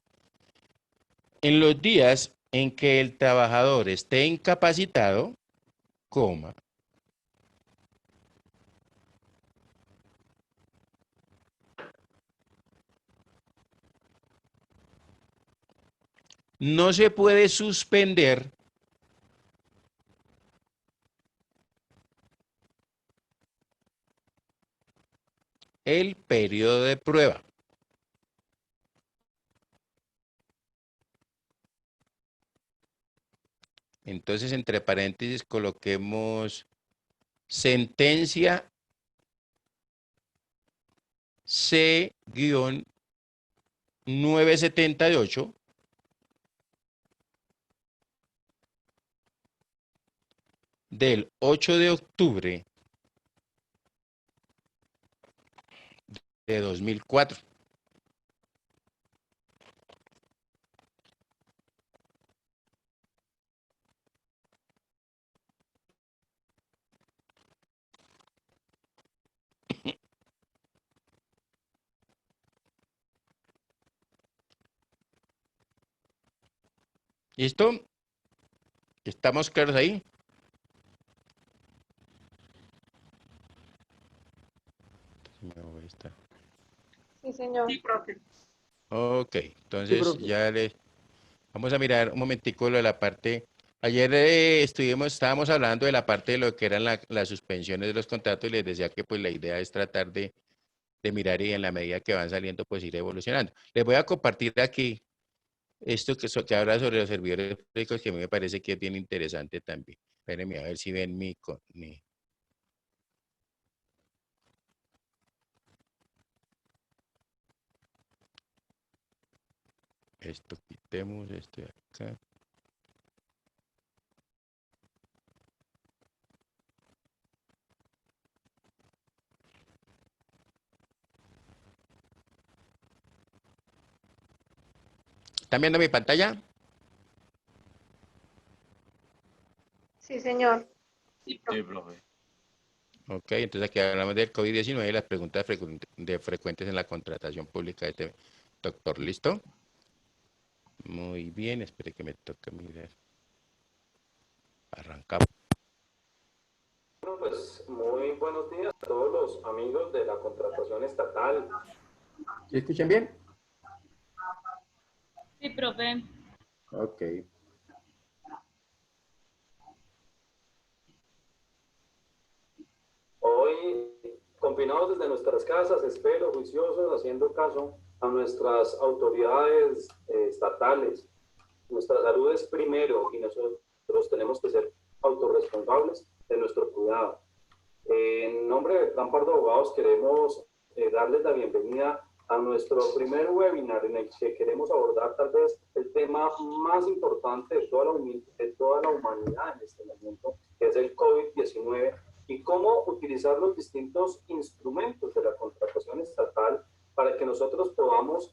S1: en los días en que el trabajador esté incapacitado, coma, no se puede suspender el periodo de prueba. Entonces, entre paréntesis, coloquemos sentencia C-978 del 8 de octubre de 2004. ¿Listo? ¿Estamos claros ahí?
S4: Sí, señor.
S5: Sí, profe.
S1: Ok, entonces ya le vamos a mirar un momentico lo de la parte. Ayer estábamos hablando de la parte de lo que eran las suspensiones de los contratos y les decía que pues la idea es tratar de mirar y en la medida que van saliendo pues ir evolucionando. Les voy a compartir aquí esto que habla sobre los servidores públicos que a mí me parece que es bien interesante también. Espérenme a ver si ven mi. Esto quitemos, esto de acá. ¿Están viendo mi pantalla?
S4: Sí, señor.
S2: Sí, profe.
S1: Ok, entonces aquí hablamos del COVID-19 y las preguntas frecuentes en la contratación pública de este doctor. ¿Listo? Muy bien, espere que me toque mirar. Arrancamos.
S11: Bueno, pues muy buenos días a todos los amigos de la contratación estatal.
S1: ¿Sí escuchan bien?
S10: Sí, profe.
S1: Ok.
S11: Hoy, confinados desde nuestras casas, espero, juiciosos, haciendo caso a nuestras autoridades estatales. Nuestra salud es primero y nosotros tenemos que ser autorresponsables de nuestro cuidado. En nombre de Plan Pardo Abogados queremos darles la bienvenida a nuestro primer webinar en el que queremos abordar tal vez el tema más importante de toda la humanidad en este momento, que es el COVID-19, y cómo utilizar los distintos instrumentos de la contratación estatal para que nosotros podamos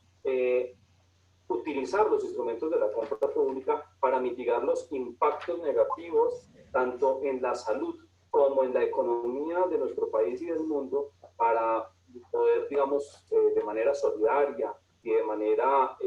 S11: utilizar los instrumentos de la compra pública para mitigar los impactos negativos tanto en la salud como en la economía de nuestro país y del mundo, para poder, digamos, de manera solidaria y de manera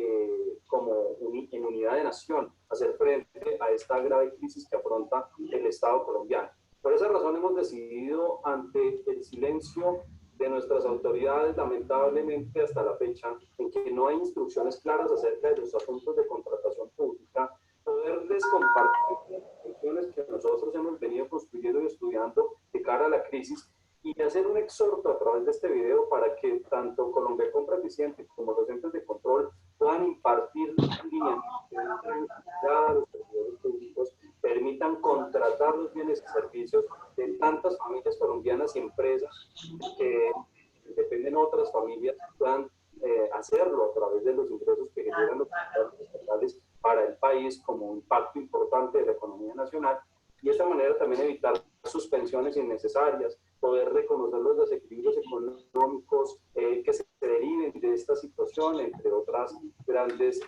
S11: en unidad de nación, hacer frente a esta grave crisis que afronta el Estado colombiano. Por esa razón hemos decidido, ante el silencio de nuestras autoridades, lamentablemente hasta la fecha, en que no hay instrucciones claras acerca de los asuntos de contratación pública, poderles compartir las cuestiones que nosotros hemos venido construyendo y estudiando de cara a la crisis, y hacer un exhorto a través de este video para que tanto Colombia Compra Eficiente como los entes de control puedan impartir líneas a los servidores públicos, permitan contratar los bienes y servicios de tantas familias colombianas y empresas que dependen de otras familias, puedan hacerlo a través de los ingresos que generan los impuestos estatales para el país como un impacto importante de la economía nacional, y de esta manera también evitar suspensiones innecesarias, poder reconocer los desequilibrios económicos que se deriven de esta situación, entre otras grandes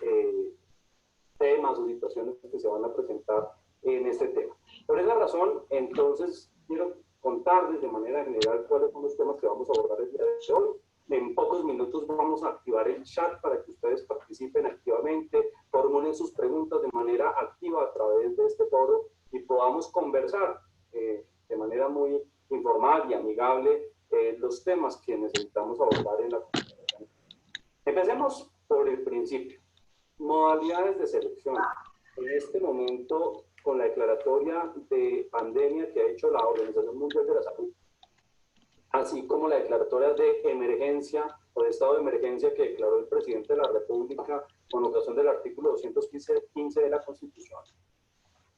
S11: temas o situaciones que se van a presentar en este tema. Por esa razón, entonces, quiero contarles de manera general cuáles son los temas que vamos a abordar el día de hoy. En pocos minutos vamos a activar el chat para que ustedes participen activamente, formulen sus preguntas de manera activa a través de este foro y podamos conversar de manera muy informal y amigable los temas que necesitamos abordar en la conversación. Empecemos por el principio. Modalidades de selección. En este momento, con la declaratoria de pandemia que ha hecho la Organización Mundial de la Salud, así como la declaratoria de emergencia o de estado de emergencia que declaró el presidente de la República con ocasión del artículo 215 de la Constitución,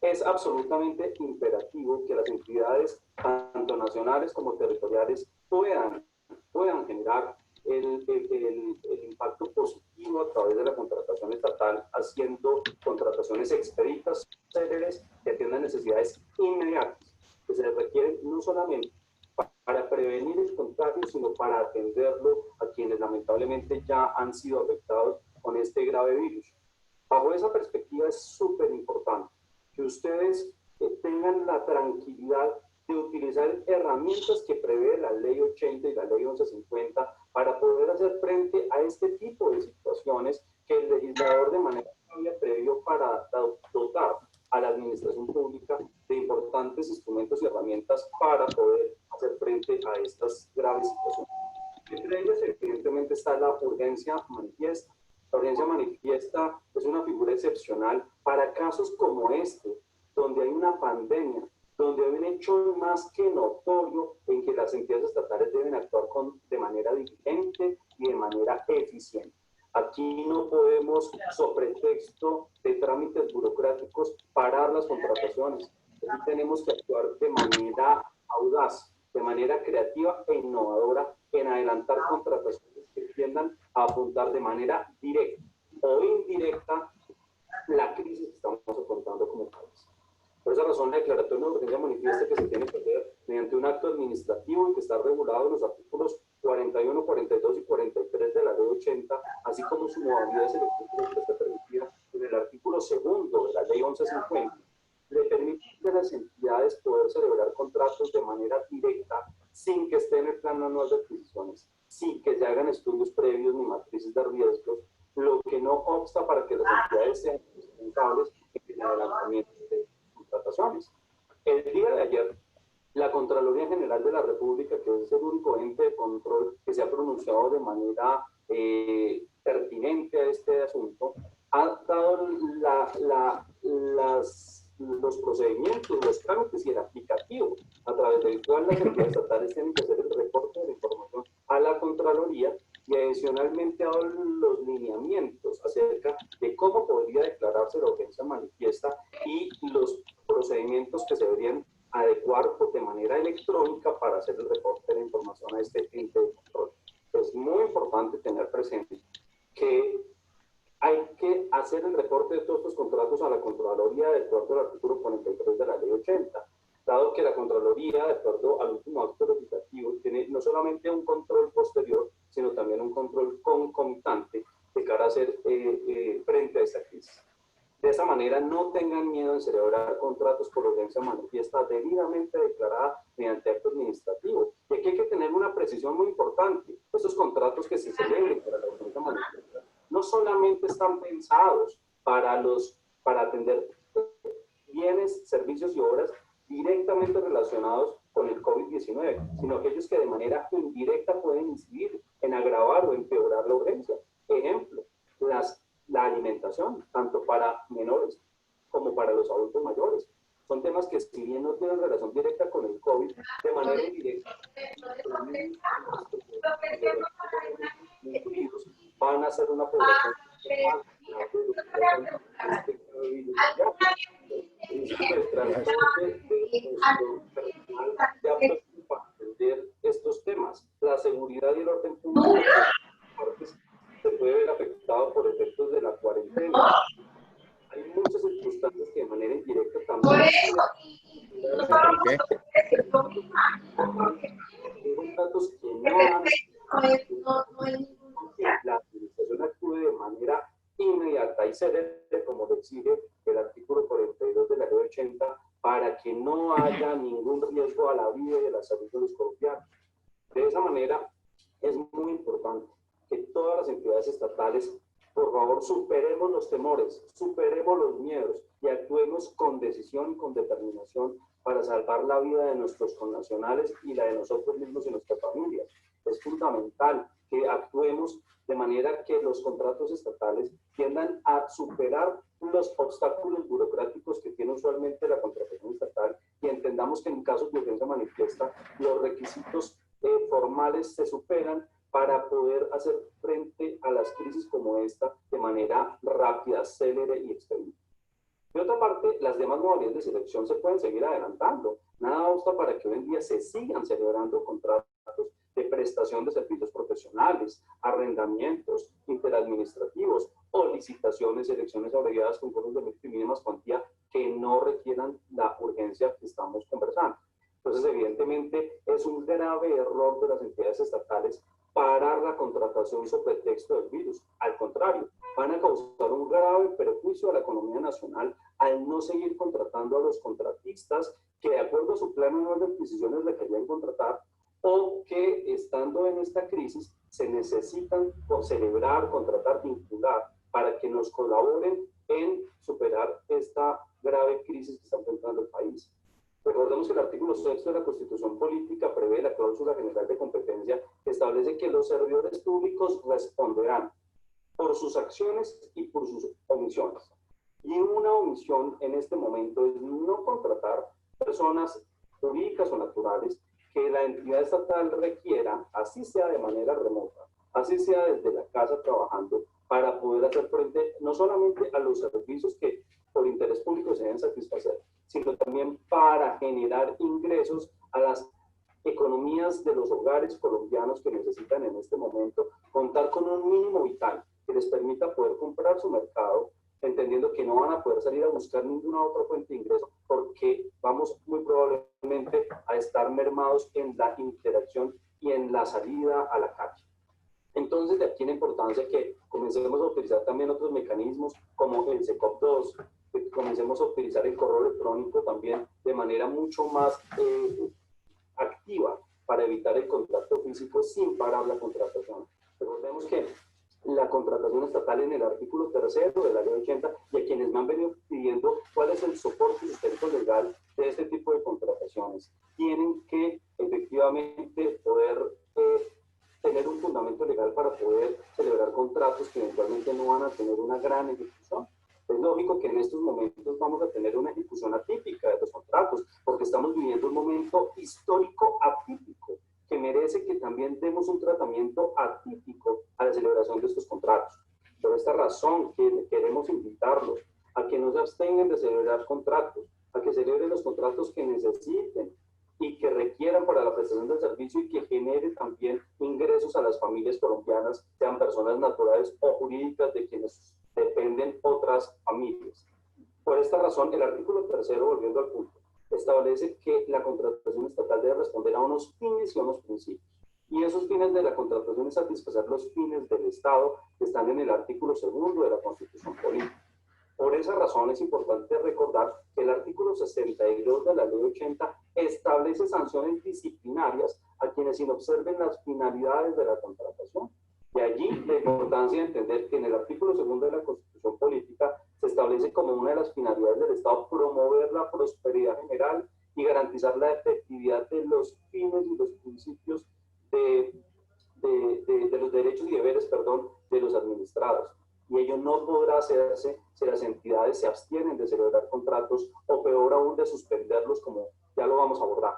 S11: es absolutamente imperativo que las entidades, tanto nacionales como territoriales, puedan generar el impacto positivo a través de la contratación estatal, haciendo contrataciones expeditas, céleres, que atiendan necesidades inmediatas, que se requieren no solamente para prevenir el contagio, sino para atenderlo a quienes lamentablemente ya han sido afectados con este grave virus. Bajo esa perspectiva es súper importante que ustedes tengan la tranquilidad de utilizar herramientas que prevé la Ley 80 y la Ley 1150 para poder hacer frente a este tipo de situaciones que el legislador de manera previó para dotar a la administración pública de importantes instrumentos y herramientas para poder hacer frente a estas graves situaciones. Entre ellas, evidentemente, está la urgencia manifiesta. La urgencia manifiesta es una figura excepcional para casos como este, donde hay una pandemia, donde hay un hecho más que notorio en que las entidades estatales deben actuar de manera diligente y de manera eficiente. Aquí no podemos, sobre pretexto de trámites burocráticos, parar las contrataciones. Aquí tenemos que actuar de manera audaz, de manera creativa e innovadora en adelantar contrataciones que tiendan a apuntar de manera directa o indirecta la crisis que estamos afrontando como país. Por esa razón, la declaratoria de urgencia manifiesta que se tiene que hacer mediante un acto administrativo y que está regulado en los artículos 41, 42 y 43 de la Ley 80, así como su modalidad de selección que está permitida en el artículo 2 de la Ley 1150, le permite a las entidades poder celebrar contratos de manera directa sin que esté en el plan anual de adquisiciones, sin que se hagan estudios previos ni matrices de riesgos, lo que no obsta para que las entidades sean responsables en el adelantamiento de contrataciones. El día de ayer, la Contraloría General de la República, que es el único ente de control que se ha pronunciado de manera pertinente a este asunto, ha dado los procedimientos, los trámites y el aplicativo a través del cual las entidades estatales tienen que hacer el reporte de la información a la Contraloría, y adicionalmente ha dado los lineamientos acerca de cómo podría declararse la urgencia manifiesta y los procedimientos que se deberían adecuar de manera electrónica para hacer el reporte de la información a este ente de control. Es muy importante tener presente que hay que hacer el reporte de todos estos contratos a la Contraloría de acuerdo al artículo 43 de la Ley 80, dado que la Contraloría, de acuerdo al último acto legislativo, tiene no solamente un control posterior, sino también un control concomitante de cara a hacer frente a esta crisis. De esa manera, no tengan miedo en celebrar contratos por urgencia manifiesta debidamente declarada mediante acto administrativo. Y aquí hay que tener una precisión muy importante. Estos contratos que se celebren para la urgencia manifiesta no solamente están pensados para atender bienes, servicios y obras directamente relacionados con el COVID-19, sino aquellos que de manera indirecta pueden incidir en agravar o empeorar la urgencia. Ejemplo, la alimentación, tanto para menores como para los adultos mayores. Son temas que, si bien no tienen relación directa con el COVID, de manera indirecta van a ser una población el transporte de nuestro personal ya para atender estos temas. La seguridad y el orden público se puede ver afectado por efectos de la cuarentena. Hay muchas circunstancias que de manera indirecta también datos que la administración actúe de manera inmediata y célere, como lo exige el artículo 42 de la Ley 80, para que no haya ningún riesgo a la vida y a la salud de los colombianos. De esa manera, es muy importante que todas las entidades estatales, por favor, superemos los temores, superemos los miedos y actuemos con decisión y con determinación para salvar la vida de nuestros connacionales y la de nosotros mismos y nuestras familias. Es fundamental que actuemos de manera que los contratos estatales tiendan a superar los obstáculos burocráticos que tiene usualmente la contratación estatal, y entendamos que en casos de urgencia manifiesta los requisitos formales se superan para poder hacer frente a las crisis como esta de manera rápida, célere y expedita. De otra parte, las demás modalidades de selección se pueden seguir adelantando. Nada obsta para que hoy en día se sigan celebrando contratos de prestación de servicios profesionales, arrendamientos interadministrativos o licitaciones y elecciones abreviadas con fondos de mérito y mínimas cuantía que no requieran la urgencia que estamos conversando. Entonces, evidentemente, es un grave error de las entidades estatales parar la contratación sobre pretexto del virus. Al contrario, van a causar un grave perjuicio a la economía nacional al no seguir contratando a los contratistas que, de acuerdo a su plan anual de adquisiciones, le querían contratar, o que, estando en esta crisis, se necesitan celebrar, contratar, vincular, para que nos colaboren en superar esta grave crisis que está enfrentando el país. Recordemos que el artículo 6 de la Constitución Política prevé la cláusula general de competencia que establece que los servidores públicos responderán por sus acciones y por sus omisiones. Y una omisión en este momento es no contratar personas jurídicas o naturales que la entidad estatal requiera, así sea de manera remota, así sea desde la casa trabajando, para poder hacer frente no solamente a los servicios que por interés público se deben satisfacer, sino también para generar ingresos a las economías de los hogares colombianos que necesitan en este momento contar con un mínimo vital, que les permita poder comprar su mercado, entendiendo que no van a poder salir a buscar ninguna otra fuente de ingreso porque vamos muy probablemente a estar mermados en la interacción y en la salida a la calle. Entonces, de aquí la importancia que comencemos a utilizar también otros mecanismos como el SECOP2, que comencemos a utilizar el correo electrónico también de manera mucho más activa para evitar el contacto físico sin parar la contratación. Recordemos que la contratación estatal en el artículo 3º de la ley 80 y a quienes me han venido pidiendo cuál es el soporte histórico legal de este tipo de contrataciones. Tienen que efectivamente poder tener un fundamento legal para poder celebrar contratos que eventualmente no van a tener una gran ejecución. Es lógico que en estos momentos vamos a tener una ejecución atípica de los contratos, porque estamos viviendo un momento histórico atípico, que merece que también demos un tratamiento atípico a la celebración de estos contratos. Por esta razón, queremos invitarlos a que no se abstengan de celebrar contratos, a que celebren los contratos que necesiten y que requieran para la prestación del servicio y que genere también ingresos a las familias colombianas, sean personas naturales o jurídicas de quienes dependen otras familias. Por esta razón, el artículo 3º, volviendo al punto, establece que la contratación estatal debe responder a unos fines y a unos principios. Y esos fines de la contratación es satisfacer los fines del Estado que están en el artículo 2º de la Constitución Política. Por esa razón es importante recordar que el artículo 62 de la Ley 80 establece sanciones disciplinarias a quienes inobserven las finalidades de la contratación. De allí la importancia de entender que en el artículo 2º de la Constitución Política se establece como una de las finalidades del Estado promover la prosperidad general y garantizar la efectividad de los fines y los principios de los derechos y deberes, de los administrados. Y ello no podrá hacerse si las entidades se abstienen de celebrar contratos o peor aún de suspenderlos, como ya lo vamos a abordar.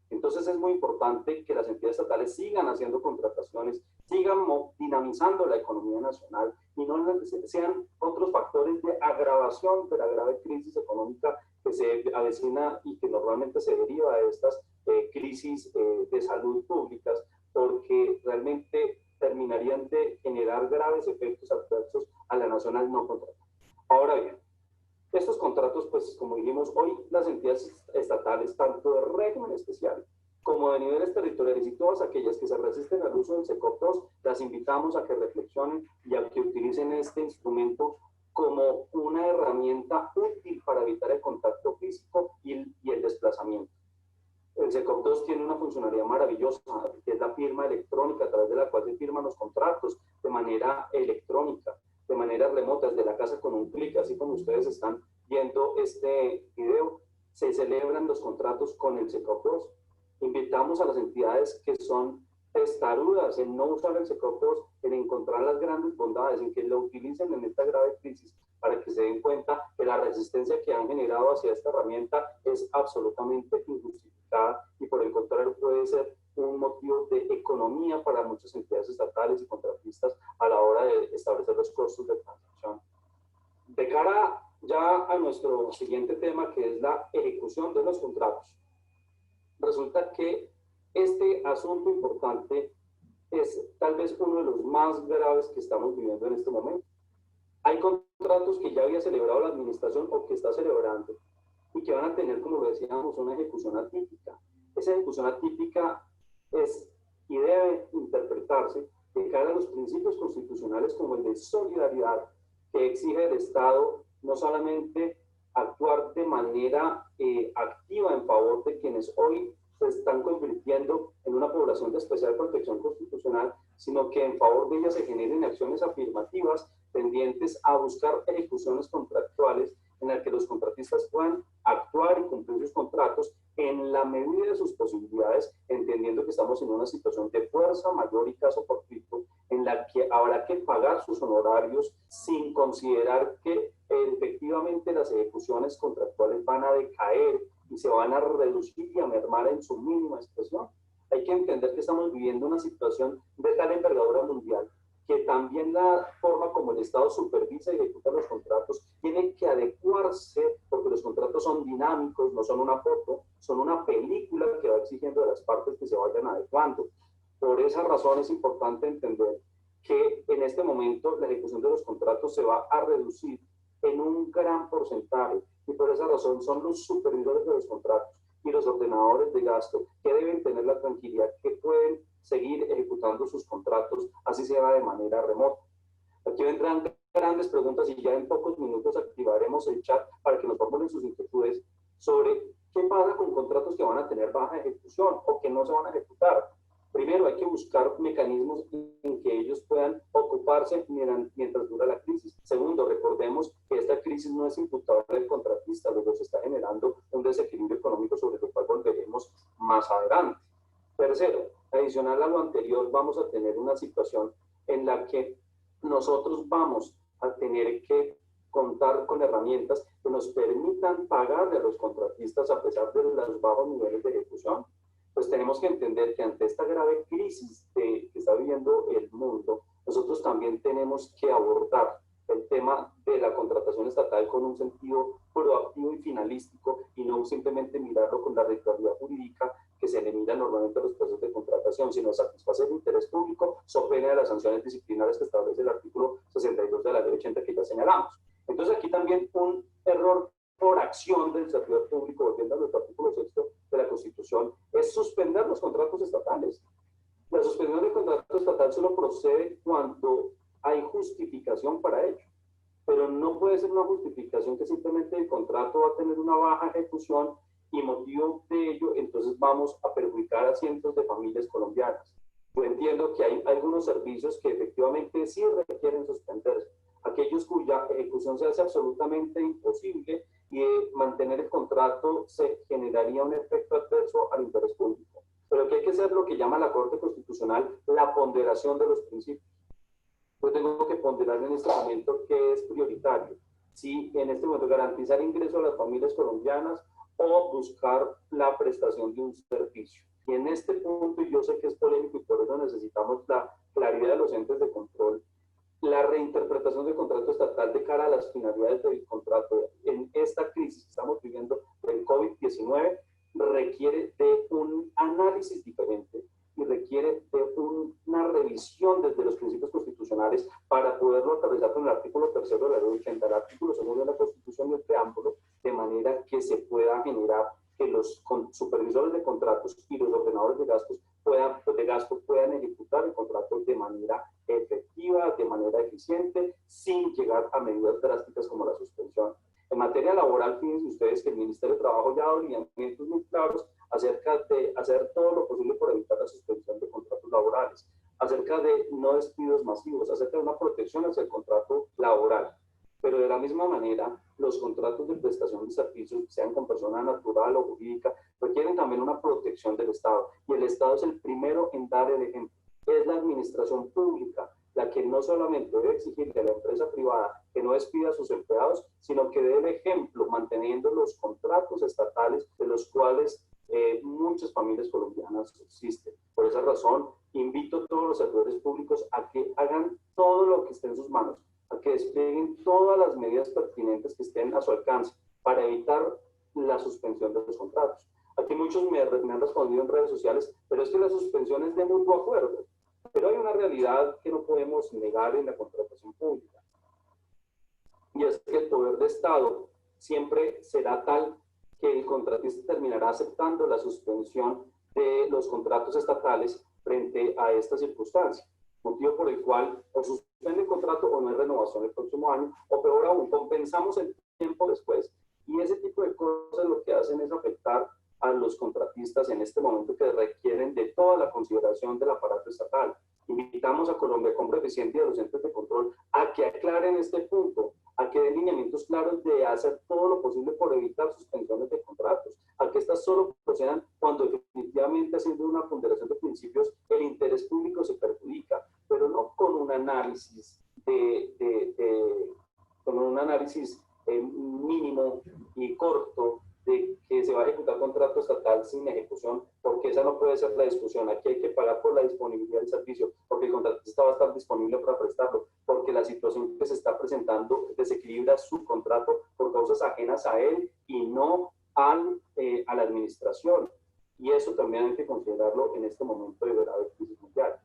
S11: Entonces es muy importante que las entidades estatales sigan haciendo contrataciones, sigan dinamizando la economía nacional y no sean otros factores de agravación de la grave crisis económica que se avecina y que normalmente se deriva de estas crisis de salud públicas, porque realmente terminarían de generar graves efectos adversos a la nación al no contratar. Ahora bien, estos contratos, pues como dijimos hoy, las entidades estatales, tanto de régimen especial como de niveles territoriales y todas aquellas que se resisten al uso del SECOP2, las invitamos a que reflexionen y a que utilicen este instrumento como una herramienta útil para evitar el contacto físico y el desplazamiento. El SECOP2 tiene una funcionalidad maravillosa, que es la firma electrónica, a través de la cual se firman los contratos de manera electrónica, de manera remota, desde la casa con un clic, así como ustedes están viendo este video, se celebran los contratos con el SECOP2. Invitamos a las entidades que son testarudas en no usar el SECOP2, en encontrar las grandes bondades, en que lo utilicen en esta grave crisis, para que se den cuenta que la resistencia que han generado hacia esta herramienta es absolutamente injustificada y por el contrario puede ser un motivo de economía para muchas entidades estatales y contratistas a la hora de establecer los costos de transacción. De cara ya a nuestro siguiente tema, que es la ejecución de los contratos, resulta que este asunto importante es tal vez uno de los más graves que estamos viviendo en este momento. Hay contratos que ya había celebrado la administración o que está celebrando y que van a tener, como lo decíamos, una ejecución atípica. Esa ejecución atípica es y debe interpretarse de cara a los principios constitucionales como el de solidaridad que exige el Estado no solamente actuar de manera activa en favor de quienes hoy se están convirtiendo en una población de especial protección constitucional, sino que en favor de ellas se generen acciones afirmativas tendientes a buscar ejecuciones contractuales en las que los contratistas puedan actuar y cumplir sus contratos en la medida de sus posibilidades, entendiendo que estamos en una situación de fuerza mayor y caso fortuito, en la que habrá que pagar sus honorarios sin considerar que efectivamente las ejecuciones contractuales van a decaer y se van a reducir y a mermar en su mínima expresión. Hay que entender que estamos viviendo una situación de tal envergadura mundial que también la forma como el Estado supervisa y ejecuta los contratos tiene que adecuarse, porque los contratos son dinámicos, no son una foto, son una película que va exigiendo de las partes que se vayan adecuando. Por esa razón es importante entender que en este momento la ejecución de los contratos se va a reducir en un gran porcentaje, y por esa razón son los supervisores de los contratos y los ordenadores de gasto que deben tener la tranquilidad que pueden seguir ejecutando sus contratos, así sea de manera remota. Aquí vendrán grandes preguntas y ya en pocos minutos activaremos el chat para que nos formulen sus inquietudes sobre qué pasa con contratos que van a tener baja ejecución o que no se van a ejecutar. Primero, hay que buscar mecanismos en que ellos puedan ocuparse mientras dura la crisis. Segundo, recordemos que esta crisis no es imputable al contratista, luego se está generando un desequilibrio económico sobre el cual volveremos más adelante. Tercero, adicional a lo anterior, vamos a tener una situación en la que nosotros vamos a tener que contar con herramientas que nos permitan pagarle a los contratistas a pesar de los bajos niveles de ejecución. Pues tenemos que entender que ante esta grave crisis que está viviendo el mundo, nosotros también tenemos que abordar el tema de la contratación estatal con un sentido proactivo y finalístico y no simplemente mirarlo con la riguridad jurídica que se le mira normalmente a los procesos de contratación, sino satisfacer el interés público so pena de las sanciones disciplinarias que establece el artículo 62 de la ley 80 que ya señalamos. Entonces aquí también un error por acción del servidor público, volviendo a nuestro artículo 6 de la Constitución, es suspender los contratos estatales. La suspensión del contrato estatal solo procede cuando hay justificación para ello, pero no puede ser una justificación que simplemente el contrato va a tener una baja ejecución y motivo de ello, entonces vamos a perjudicar a cientos de familias colombianas. Yo entiendo que hay algunos servicios que efectivamente sí requieren suspenderse, aquellos cuya ejecución se hace absolutamente imposible y mantener el contrato se generaría un efecto adverso al interés público. Pero que hay que hacer lo que llama la Corte Constitucional la ponderación de los principios. Yo tengo que ponderar en este momento qué es prioritario. Si en este momento garantizar ingreso a las familias colombianas o buscar la prestación de un servicio. Y en este punto, y yo sé que es polémico y por eso necesitamos la claridad de los entes de control, la reinterpretación del contrato estatal de cara a las finalidades del contrato en esta crisis que estamos viviendo del COVID-19 requiere de un análisis diferente y requiere de una revisión desde los principios constitucionales para poderlo aterrizar con el artículo 3 de la ley 80, el artículo 2 de la Constitución y el preámbulo, de manera que se pueda generar que los supervisores de contratos y los ordenadores de gasto puedan ejecutar el contrato de manera efectiva, de manera eficiente, sin llegar a medidas drásticas como la suspensión. En materia laboral, fíjense ustedes que el Ministerio de Trabajo ya ha dado lineamientos muy claros acerca de hacer todo lo posible por evitar la suspensión de contratos laborales, acerca de no despidos masivos, acerca de una protección hacia el contrato laboral. Pero de la misma manera, los contratos de prestación de servicios, sean con persona natural o jurídica, requieren también una protección del Estado. Y el Estado es el primero en dar el ejemplo. Es la administración pública la que no solamente debe exigirle a la empresa privada que no despida a sus empleados, sino que dé el ejemplo manteniendo los contratos estatales de los cuales muchas familias colombianas existen. Por esa razón, invito a todos los servidores públicos a que hagan todo lo que esté en sus manos, a que desplieguen todas las medidas pertinentes que estén a su alcance para evitar la suspensión de los contratos. Aquí muchos me han respondido en redes sociales, pero es que la suspensión es de mutuo acuerdo. Pero hay una realidad que no podemos negar en la contratación pública. Y es que el poder de Estado siempre será tal que el contratista terminará aceptando la suspensión de los contratos estatales frente a esta circunstancia. Motivo por el cual o suspende el contrato o no hay renovación el próximo año, o peor aún, compensamos el tiempo después. Y ese tipo de cosas lo que hacen es afectar a los contratistas en este momento que requieren de toda la consideración del aparato estatal. Invitamos a Colombia Compra Eficiente y a los entes de control a que aclaren este punto, a que den lineamientos claros de hacer todo lo posible por evitar suspensiones de contratos, a que estas solo procedan cuando definitivamente, haciendo una ponderación de principios, el interés público se perjudica, pero no con un análisis mínimo y corto de que se va a ejecutar contrato estatal sin ejecución, porque esa no puede ser la discusión. Aquí hay que pagar por la disponibilidad del servicio, porque el contratista va a estar disponible para prestarlo, porque la situación que se está presentando desequilibra su contrato por causas ajenas a él y no a la administración. Y eso también hay que considerarlo en este momento de grave crisis mundial.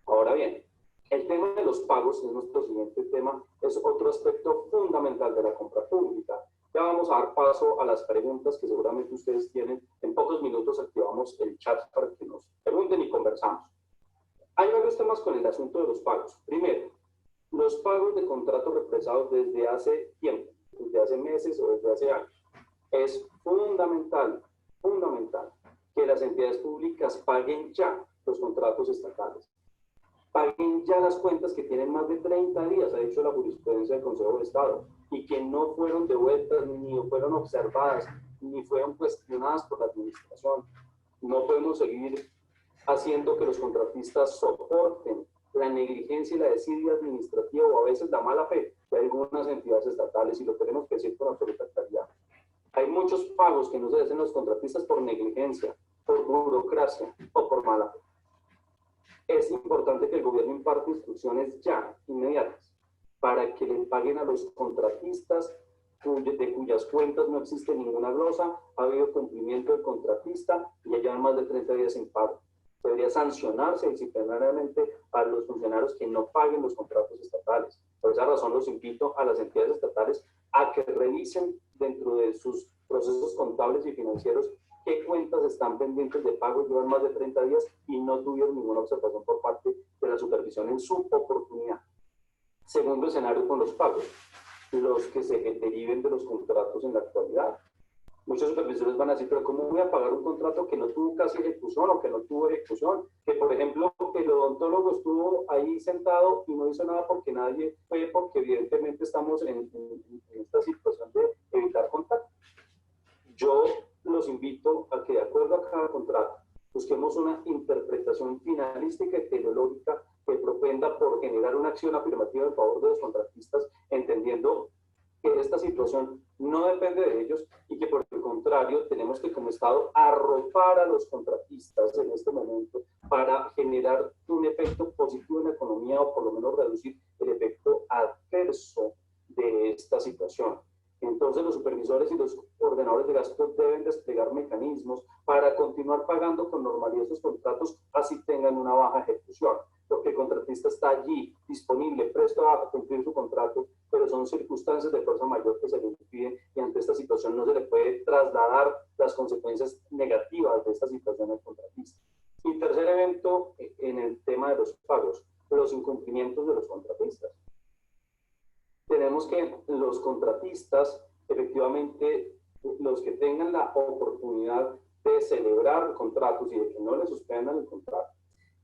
S11: Ahora bien, El tema de los pagos es nuestro siguiente tema, es otro aspecto fundamental de la compra pública. Ya vamos a dar paso a las preguntas que seguramente ustedes tienen. En pocos minutos activamos el chat para que nos pregunten y conversamos. Hay varios temas con el asunto de los pagos. Primero, los pagos de contratos represados desde hace tiempo, desde hace meses o desde hace años. Es fundamental que las entidades públicas paguen ya los contratos estatales. Paguen ya las cuentas que tienen más de 30 días, ha dicho la jurisprudencia del Consejo de Estado, y que no fueron devueltas, ni fueron observadas, ni fueron cuestionadas por la administración. No podemos seguir haciendo que los contratistas soporten la negligencia y la desidia administrativa o a veces la mala fe de algunas entidades estatales, y lo tenemos que decir con absoluta claridad. Hay muchos pagos que no se hacen los contratistas por negligencia, por burocracia o por mala fe. Es importante que el gobierno imparte instrucciones ya, inmediatas, para que le paguen a los contratistas de cuyas cuentas no existe ninguna glosa, ha habido cumplimiento del contratista y ya llevan más de 30 días sin pago. Debería sancionarse disciplinariamente a los funcionarios que no paguen los contratos estatales. Por esa razón los invito a las entidades estatales a que revisen dentro de sus procesos contables y financieros qué cuentas están pendientes de pago, llevan más de 30 días y no tuvieron ninguna observación por parte de la supervisión en su oportunidad. Segundo escenario con los pagos, los que se deriven de los contratos en la actualidad. Muchos supervisores van a decir, pero ¿cómo voy a pagar un contrato que no tuvo casi ejecución o que no tuvo ejecución? Que, por ejemplo, el odontólogo estuvo ahí sentado y no hizo nada porque nadie fue, porque evidentemente estamos en esta situación de evitar contacto. Yo los invito a que, de acuerdo a cada contrato, busquemos una interpretación finalística y teleológica que propenda por generar una acción afirmativa en favor de los contratistas, entendiendo que esta situación no depende de ellos y que por el contrario tenemos que como Estado arropar a los contratistas en este momento para generar un efecto positivo en la economía o por lo menos reducir el efecto adverso de esta situación. Entonces los supervisores y los ordenadores de gasto deben desplegar mecanismos para continuar pagando con normalidad esos contratos, así tengan una baja ejecución. Porque el contratista está allí, disponible, presto a cumplir su contrato, pero son circunstancias de fuerza mayor que se le impiden y ante esta situación no se le puede trasladar las consecuencias negativas de esta situación al contratista. Y tercer evento en el tema de los pagos, los incumplimientos de los contratistas. Tenemos que los contratistas, efectivamente, los que tengan la oportunidad de celebrar contratos y de que no les suspendan el contrato,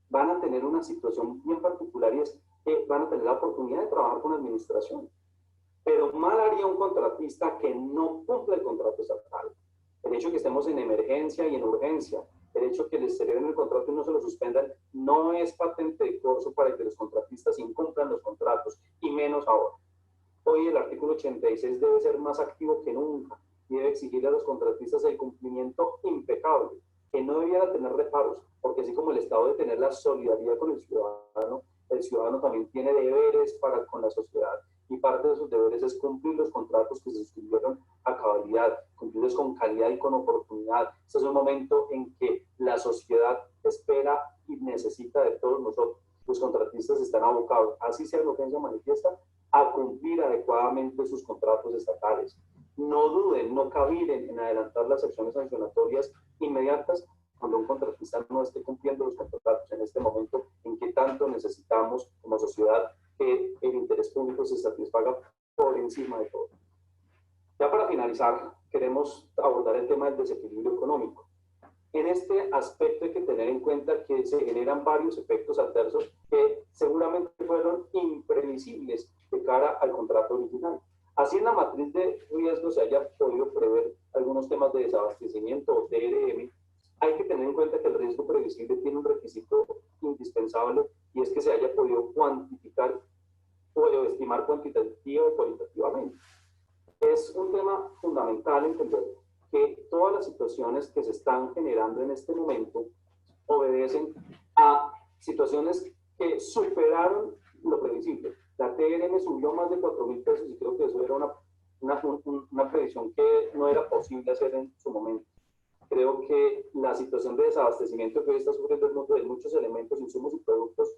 S11: van a tener una situación bien particular y es que van a tener la oportunidad de trabajar con la administración. Pero mal haría un contratista que no cumple el contrato estatal. El hecho de que estemos en emergencia y en urgencia, el hecho de que les celebren el contrato y no se lo suspendan, no es patente de corso para que los contratistas incumplan los contratos, y menos ahora. Hoy el artículo 86 debe ser más activo que nunca y debe exigirle a los contratistas el cumplimiento impecable, que no debiera tener reparos, porque así como el Estado debe tener la solidaridad con el ciudadano también tiene deberes para con la sociedad, y parte de sus deberes es cumplir los contratos que se suscribieron a cabalidad, cumplirlos con calidad y con oportunidad. Este es un momento en que la sociedad espera y necesita de todos nosotros. Los contratistas están abocados, así sea la urgencia manifiesta, a cumplir adecuadamente sus contratos estatales. No duden, no cavilen en adelantar las acciones sancionatorias inmediatas cuando un contratista no esté cumpliendo los contratos en este momento en que tanto necesitamos como sociedad que el interés público se satisfaga por encima de todo. Ya para finalizar, queremos abordar el tema del desequilibrio económico. En este aspecto hay que tener en cuenta que se generan varios efectos adversos que seguramente fueron imprevisibles de cara al contrato original. Así en la matriz de riesgo se haya podido prever algunos temas de desabastecimiento o DRM, hay que tener en cuenta que el riesgo previsible tiene un requisito indispensable y es que se haya podido cuantificar o estimar cuantitativa o cualitativamente. Es un tema fundamental entender que todas las situaciones que se están generando en este momento obedecen a situaciones que superaron lo previsible. La TRM subió más de 4.000 pesos y creo que eso era una previsión que no era posible hacer en su momento. Creo que la situación de desabastecimiento que hoy está sufriendo el mundo de muchos elementos, insumos y productos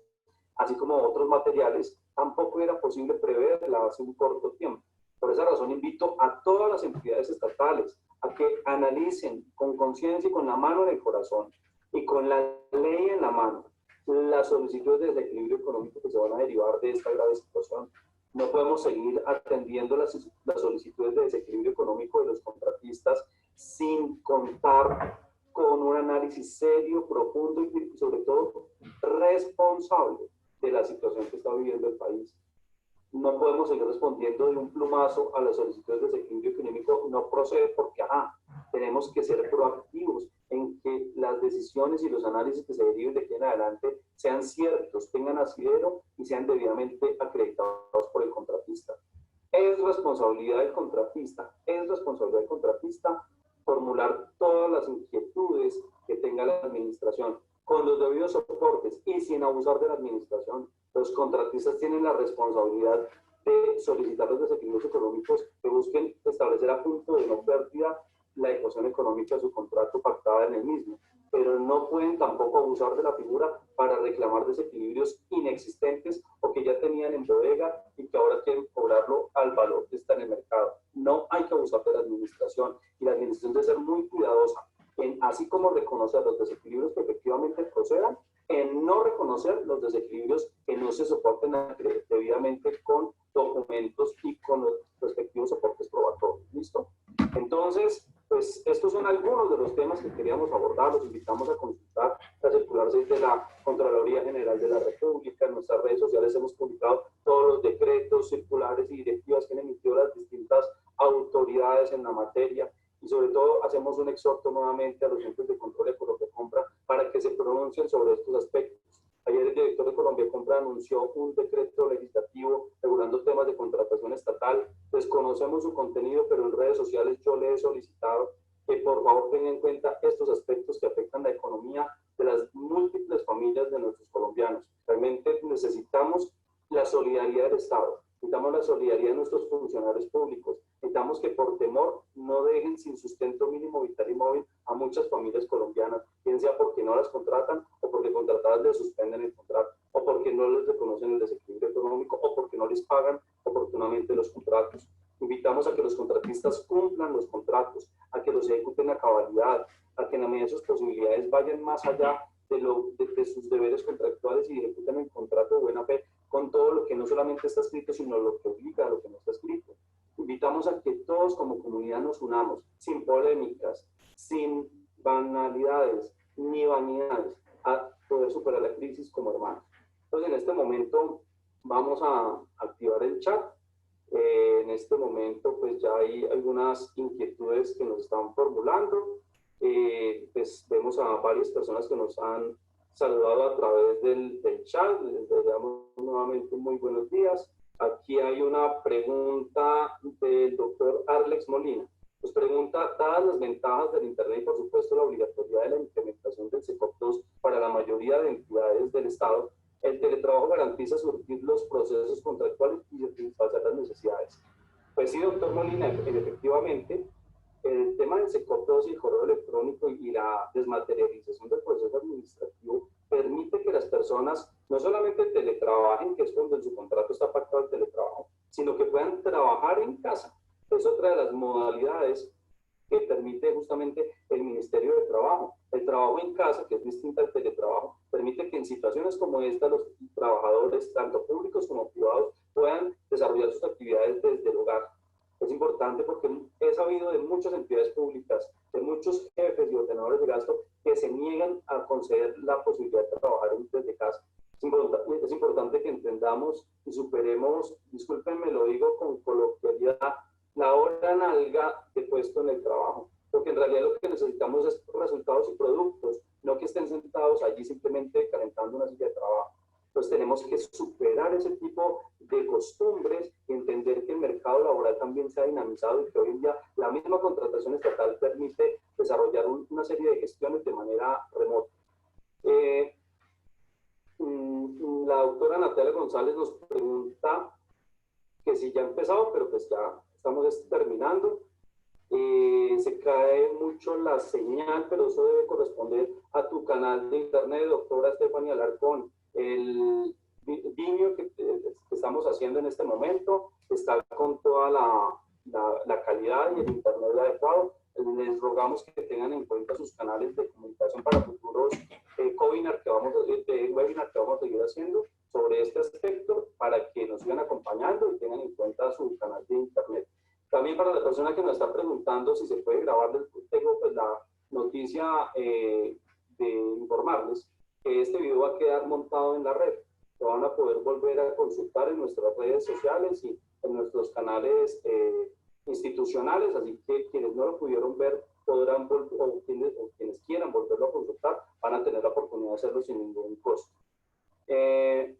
S11: así como otros materiales, tampoco era posible preverla hace un corto tiempo. Por esa razón invito a todas las entidades estatales a que analicen con conciencia y con la mano en el corazón y con la ley en la mano las solicitudes de desequilibrio económico que se van a derivar de esta grave situación. No podemos seguir atendiendo las solicitudes de desequilibrio económico de los contratistas sin contar con un análisis serio, profundo y sobre todo responsable de la situación que está viviendo el país. No podemos seguir respondiendo de un plumazo a las solicitudes de desequilibrio económico, no procede porque, tenemos que ser proactivos en que las decisiones y los análisis que se deriven de aquí en adelante sean ciertos, tengan asidero y sean debidamente acreditados por el contratista. Es responsabilidad del contratista formular todas las inquietudes que tenga la administración con los debidos soportes y sin abusar de la administración. Los contratistas tienen la responsabilidad de solicitar los desequilibrios económicos que busquen establecer a punto de no pérdida la ecuación económica de su contrato pactada en el mismo, pero no pueden tampoco abusar de la figura para reclamar desequilibrios inexistentes o que ya tenían en bodega y que ahora quieren cobrarlo al valor que está en el mercado. No hay que abusar de la administración y la administración debe ser muy cuidadosa en, así como reconocer los desequilibrios que efectivamente procedan, en no reconocer los desequilibrios que no se soporten debidamente con documentos y con los respectivos soportes probatorios. ¿Listo? Entonces, pues estos son algunos de los temas que queríamos abordar. Los invitamos a consultar la circular 6 de la Contraloría General de la República. En nuestras redes sociales hemos publicado todos los decretos, circulares y directivas que han emitido las distintas autoridades en la materia. Y sobre todo hacemos un exhorto nuevamente a los entes de control de Colombia Compra para que se pronuncien sobre estos aspectos. Ayer el director de Colombia Compra anunció un decreto legislativo regulando temas de contratación estatal. Desconocemos su contenido, pero en redes sociales yo le he solicitado que por favor tengan en cuenta estos aspectos que afectan la economía de las múltiples familias de nuestros colombianos. Realmente necesitamos la solidaridad del Estado, necesitamos la solidaridad de nuestros funcionarios públicos, necesitamos que por temor no dejen sin sustento mínimo vital y móvil a muchas familias colombianas, bien sea porque no las contratan o porque contratadas les suspenden el contrato, o porque no les reconocen el desequilibrio económico, o porque no les pagan oportunamente los contratos. Invitamos a que los contratistas cumplan los contratos, a que los ejecuten a cabalidad, a que en la medida de sus posibilidades vayan más allá de sus deberes contractuales y ejecuten el contrato de buena fe con todo lo que no solamente está escrito, sino lo que obliga a lo que no está escrito. Invitamos a que todos como comunidad nos unamos, sin polémicas, sin banalidades ni vanidades, a poder superar la crisis como hermanos. Entonces, en este momento vamos a activar el chat. En este momento, pues ya hay algunas inquietudes que nos están formulando. Pues vemos a varias personas que nos han saludado a través del chat. Les damos nuevamente muy buenos días. Aquí hay una pregunta del doctor Alex Molina. Nos pregunta, dadas las ventajas del Internet y por supuesto la obligatoriedad de la implementación del SECOP2 para la mayoría de entidades del Estado, ¿el teletrabajo garantiza surtir los procesos contractuales y satisfacer las necesidades? Pues sí, doctor Molina, efectivamente, el tema del SECOP2 y el correo electrónico y la desmaterialización del proceso administrativo permite que las personas no solamente teletrabajen, que es cuando en su contrato está pactado el teletrabajo, sino que puedan trabajar en casa. Es otra de las modalidades que permite justamente el Ministerio de Trabajo. El trabajo en casa, que es distinto al teletrabajo, permite que en situaciones como esta los trabajadores, tanto públicos como privados, puedan desarrollar sus actividades desde el hogar. Es importante porque he sabido de muchas entidades públicas, de muchos jefes y ordenadores de gasto que se niegan a conceder la posibilidad de trabajar desde casa. Es importante que entendamos y superemos, discúlpenme, lo digo con coloquialidad, la hora nalga de puesto en el trabajo, porque en realidad lo que necesitamos es resultados y productos, no que estén sentados allí simplemente calentando una silla de trabajo. Entonces tenemos que superar ese tipo de costumbres y entender que el mercado laboral también se ha dinamizado y que hoy en día la misma contratación estatal permite desarrollar una serie de gestiones de manera remota. La doctora Natalia González nos pregunta que si ya ha empezado, pero pues ya estamos terminando. Se cae mucho la señal, pero eso debe corresponder a tu canal de internet, doctora Estefanía Alarcón. Vimeo que estamos haciendo en este momento está con toda la calidad y el internet adecuado. Les rogamos que tengan en cuenta sus canales de comunicación para futuros webinar que vamos a seguir haciendo sobre este aspecto para que nos sigan acompañando y tengan en cuenta su canal de internet. También para la persona que nos está preguntando si se puede grabar, tengo pues la noticia de informarles que este video va a quedar montado en la red. Lo van a poder volver a consultar en nuestras redes sociales y en nuestros canales institucionales, así que quienes no lo pudieron ver podrán o quienes quieran volverlo a consultar van a tener la oportunidad de hacerlo sin ningún costo. ¿Qué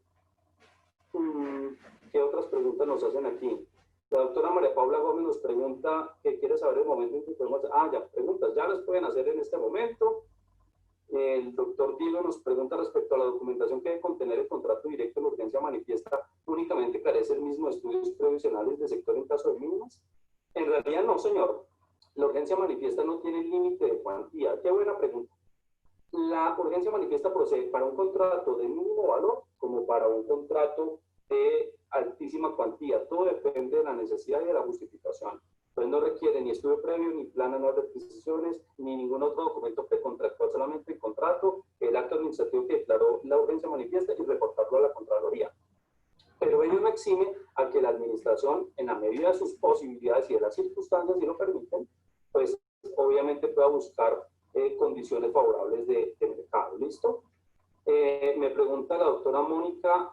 S11: otras preguntas nos hacen aquí? La doctora María Paula Gómez nos pregunta qué quiere saber el momento en que podemos hacer. Ya, preguntas, ya las pueden hacer en este momento. El doctor Diego nos pregunta respecto a la documentación que debe contener el contrato directo en urgencia manifiesta, únicamente carece el mismo de estudios previsionales de sector en caso de mínimas. En realidad no, señor. La urgencia manifiesta no tiene límite de cuantía. Qué buena pregunta. La urgencia manifiesta procede para un contrato de mínimo valor como para un contrato de altísima cuantía. Todo depende de la necesidad y de la justificación. Entonces no requiere ni estudio previo, ni plan anual de adquisiciones, ni ningún otro documento precontractual, solamente el contrato, el acto administrativo que declaró la urgencia manifiesta y reportarlo a la Contraloría. Pero ello no exime a que la administración, en la medida de sus posibilidades y de las circunstancias, si lo permiten, pues obviamente pueda buscar condiciones favorables de mercado. ¿Listo? Me pregunta la doctora Mónica,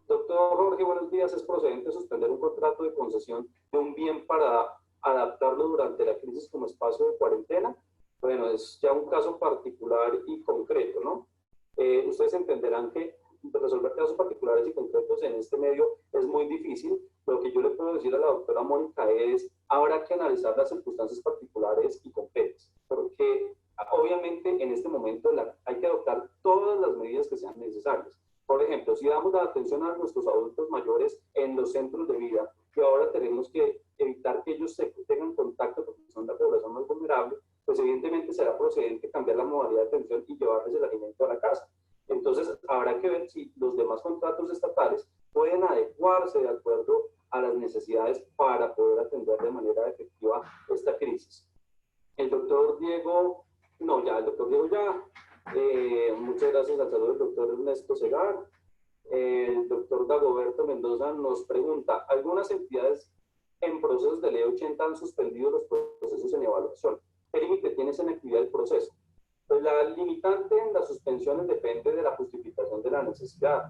S11: doctor Jorge, buenos días, ¿es procedente suspender un contrato de concesión de un bien para adaptarlo durante la crisis como espacio de cuarentena? Bueno, es ya un caso particular y concreto, ¿no? Ustedes entenderán que resolver casos particulares y concretos en este medio es muy difícil. Lo que yo le puedo decir a la doctora Mónica es, habrá que analizar las circunstancias particulares y concretas, porque obviamente en este momento hay que adoptar todas las medidas que sean necesarias. Por ejemplo, si damos la atención a nuestros adultos mayores en los centros de vida, y ahora tenemos que evitar que ellos tengan contacto porque son la población más vulnerable, pues evidentemente será procedente cambiar la modalidad de atención y llevarles el alimento a la casa. Entonces, habrá que ver si los demás contratos estatales pueden adecuarse de acuerdo a las necesidades para poder atender de manera efectiva esta crisis. El doctor Diego, muchas gracias al saludo del doctor Ernesto Segar. El doctor Dagoberto Mendoza nos pregunta, ¿algunas entidades en procesos de ley 80 han suspendido los procesos en evaluación? ¿Qué límite tiene esa actividad del proceso? Pues la limitante en las suspensiones depende de la justificación de la necesidad.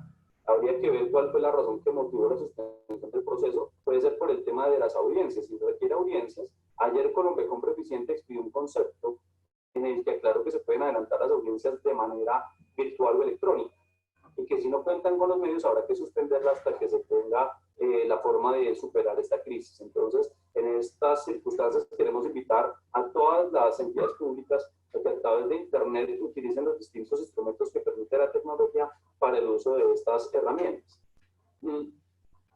S11: Habría que ver cuál fue la razón que motivó la suspensión del proceso. Puede ser por el tema de las audiencias. Si requiere audiencias, ayer Colombia Eficiente expidió un concepto en el que aclaró que se pueden adelantar las audiencias de manera virtual o electrónica y que si no cuentan con los medios habrá que suspenderlas hasta que se tenga la forma de superar esta crisis. Entonces, en estas circunstancias queremos invitar a todas las entidades públicas a que a través de Internet utilicen los distintos instrumentos que permite la tecnología para el uso de estas herramientas.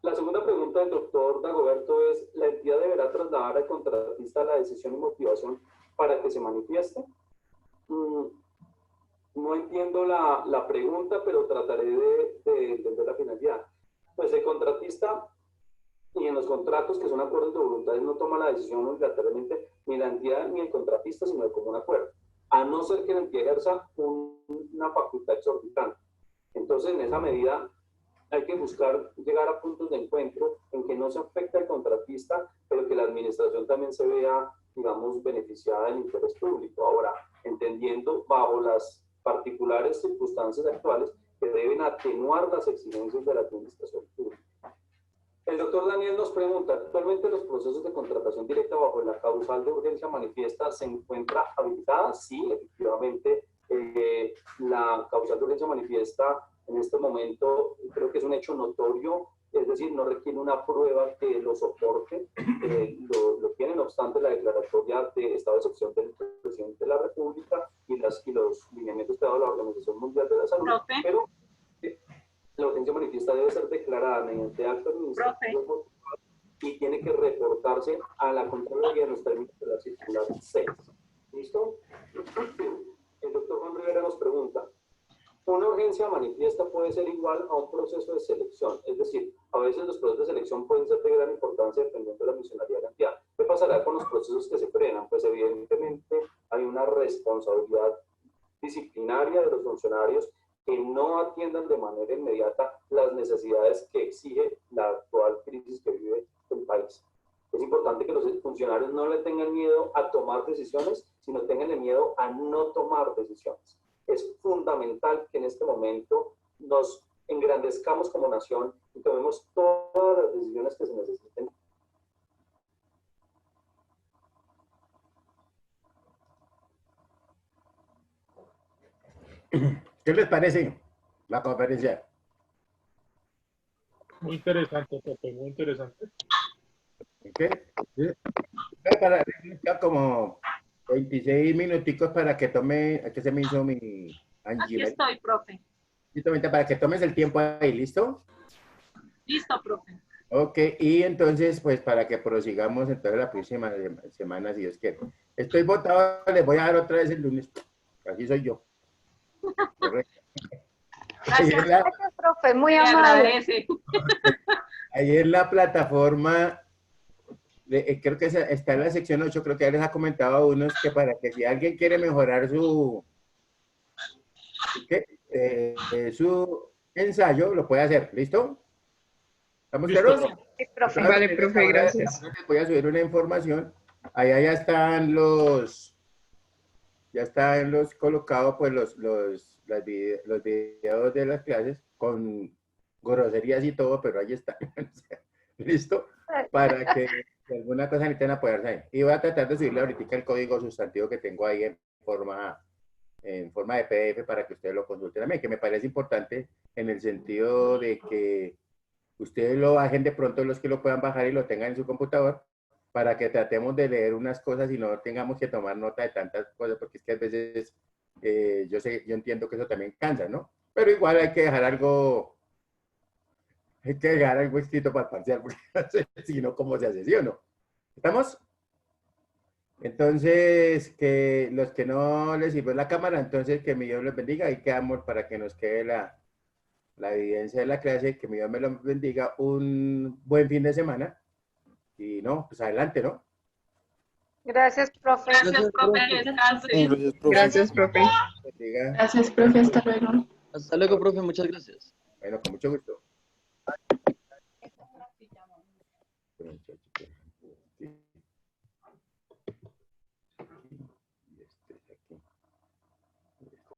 S11: La segunda pregunta del doctor Dagoberto es, ¿la entidad deberá trasladar al contratista la decisión y motivación para que se manifieste? No entiendo la pregunta, pero trataré de entender la finalidad. Pues el contratista, y en los contratos que son acuerdos de voluntades, no toma la decisión obligatoriamente ni la entidad ni el contratista, sino de común acuerdo, a no ser que la entidad ejerza una facultad exorbitante. Entonces, en esa medida, hay que buscar llegar a puntos de encuentro en que no se afecta al contratista, pero que la administración también se vea, digamos, beneficiada del interés público. Ahora, entendiendo bajo las particulares circunstancias actuales que deben atenuar las exigencias de la administración pública. El doctor Daniel nos pregunta, ¿actualmente los procesos de contratación directa bajo la causal de urgencia manifiesta se encuentra habilitada? Sí, efectivamente, la causal de urgencia manifiesta en este momento creo que es un hecho notorio, es decir, no requiere una prueba que lo soporte, lo tiene, no obstante, la declaratoria de estado de excepción del presidente de la República y los lineamientos que ha dado la Organización Mundial de la Salud, pero la urgencia manifiesta debe ser declarada mediante acto administrativo y tiene que reportarse a la Contraloría en los términos de la circular 6. ¿Listo? El doctor Juan Rivera nos pregunta, ¿una urgencia manifiesta puede ser igual a un proceso de selección. Es decir, a veces los procesos de selección pueden ser de gran importancia dependiendo de la misionería de la entidad. ¿Qué pasará con los procesos que se frenan? Pues evidentemente hay una responsabilidad disciplinaria de los funcionarios que no atiendan de manera inmediata las necesidades que exige la actual crisis que vive el país. Es importante que los funcionarios no le tengan miedo a tomar decisiones, sino tengan el miedo a no tomar decisiones. Es fundamental que en este momento nos engrandezcamos como nación y tomemos todas las decisiones que se necesiten.
S12: ¿Qué les parece la conferencia?
S3: Muy interesante, profe, muy interesante.
S12: ¿Qué? ¿Sí? Para como 26 minuticos para que tome, aquí se me hizo mi
S5: Aquí estoy, profe.
S12: Listo, para que tomes el tiempo ahí, ¿listo?
S5: Listo, profe.
S12: Ok, y entonces, pues para que prosigamos entonces la próxima semana, si Dios quiere. Estoy votado, les voy a dar otra vez el lunes. Así soy yo. Correcto.
S4: Gracias, gracias, profe, muy
S5: Me
S4: amable.
S5: agradece.
S12: Ahí en la plataforma, creo que está en la sección 8, creo que ya les ha comentado a unos que para que si alguien quiere mejorar su ensayo, lo puede hacer. ¿Listo? ¿Estamos claros?
S4: Sí, profe.
S9: Vale, profe, gracias.
S12: Les voy a subir una información. Allá ya están colocados pues los videos de las clases con groserías y todo, pero ahí están. ¿Listo? Para que si alguna cosa necesiten apoyarse ahí. Y voy a tratar de subirle ahorita el código sustantivo que tengo ahí en forma de PDF para que ustedes lo consulten también, que me parece importante en el sentido de que ustedes lo bajen de pronto, los que lo puedan bajar y lo tengan en su computador, para que tratemos de leer unas cosas y no tengamos que tomar nota de tantas cosas, porque es que a veces yo entiendo que eso también cansa, ¿no? Pero igual hay que dejar algo escrito para el parcial, porque si no, ¿cómo se hace? ¿Sí o no? ¿Estamos? Entonces, que los que no les sirve la cámara, entonces que mi Dios los bendiga. Ahí quedamos para que nos quede la evidencia de la clase. Que mi Dios me los bendiga. Un buen fin de semana. Y no, pues adelante, ¿no?
S4: Gracias, profe.
S5: Gracias, profe. Descanse.
S9: Gracias, profe.
S12: Bendiga.
S9: Gracias, profe. Hasta luego.
S8: Hasta luego, profe. Muchas gracias.
S12: Bueno, con mucho gusto. Sí. Y este es aquí.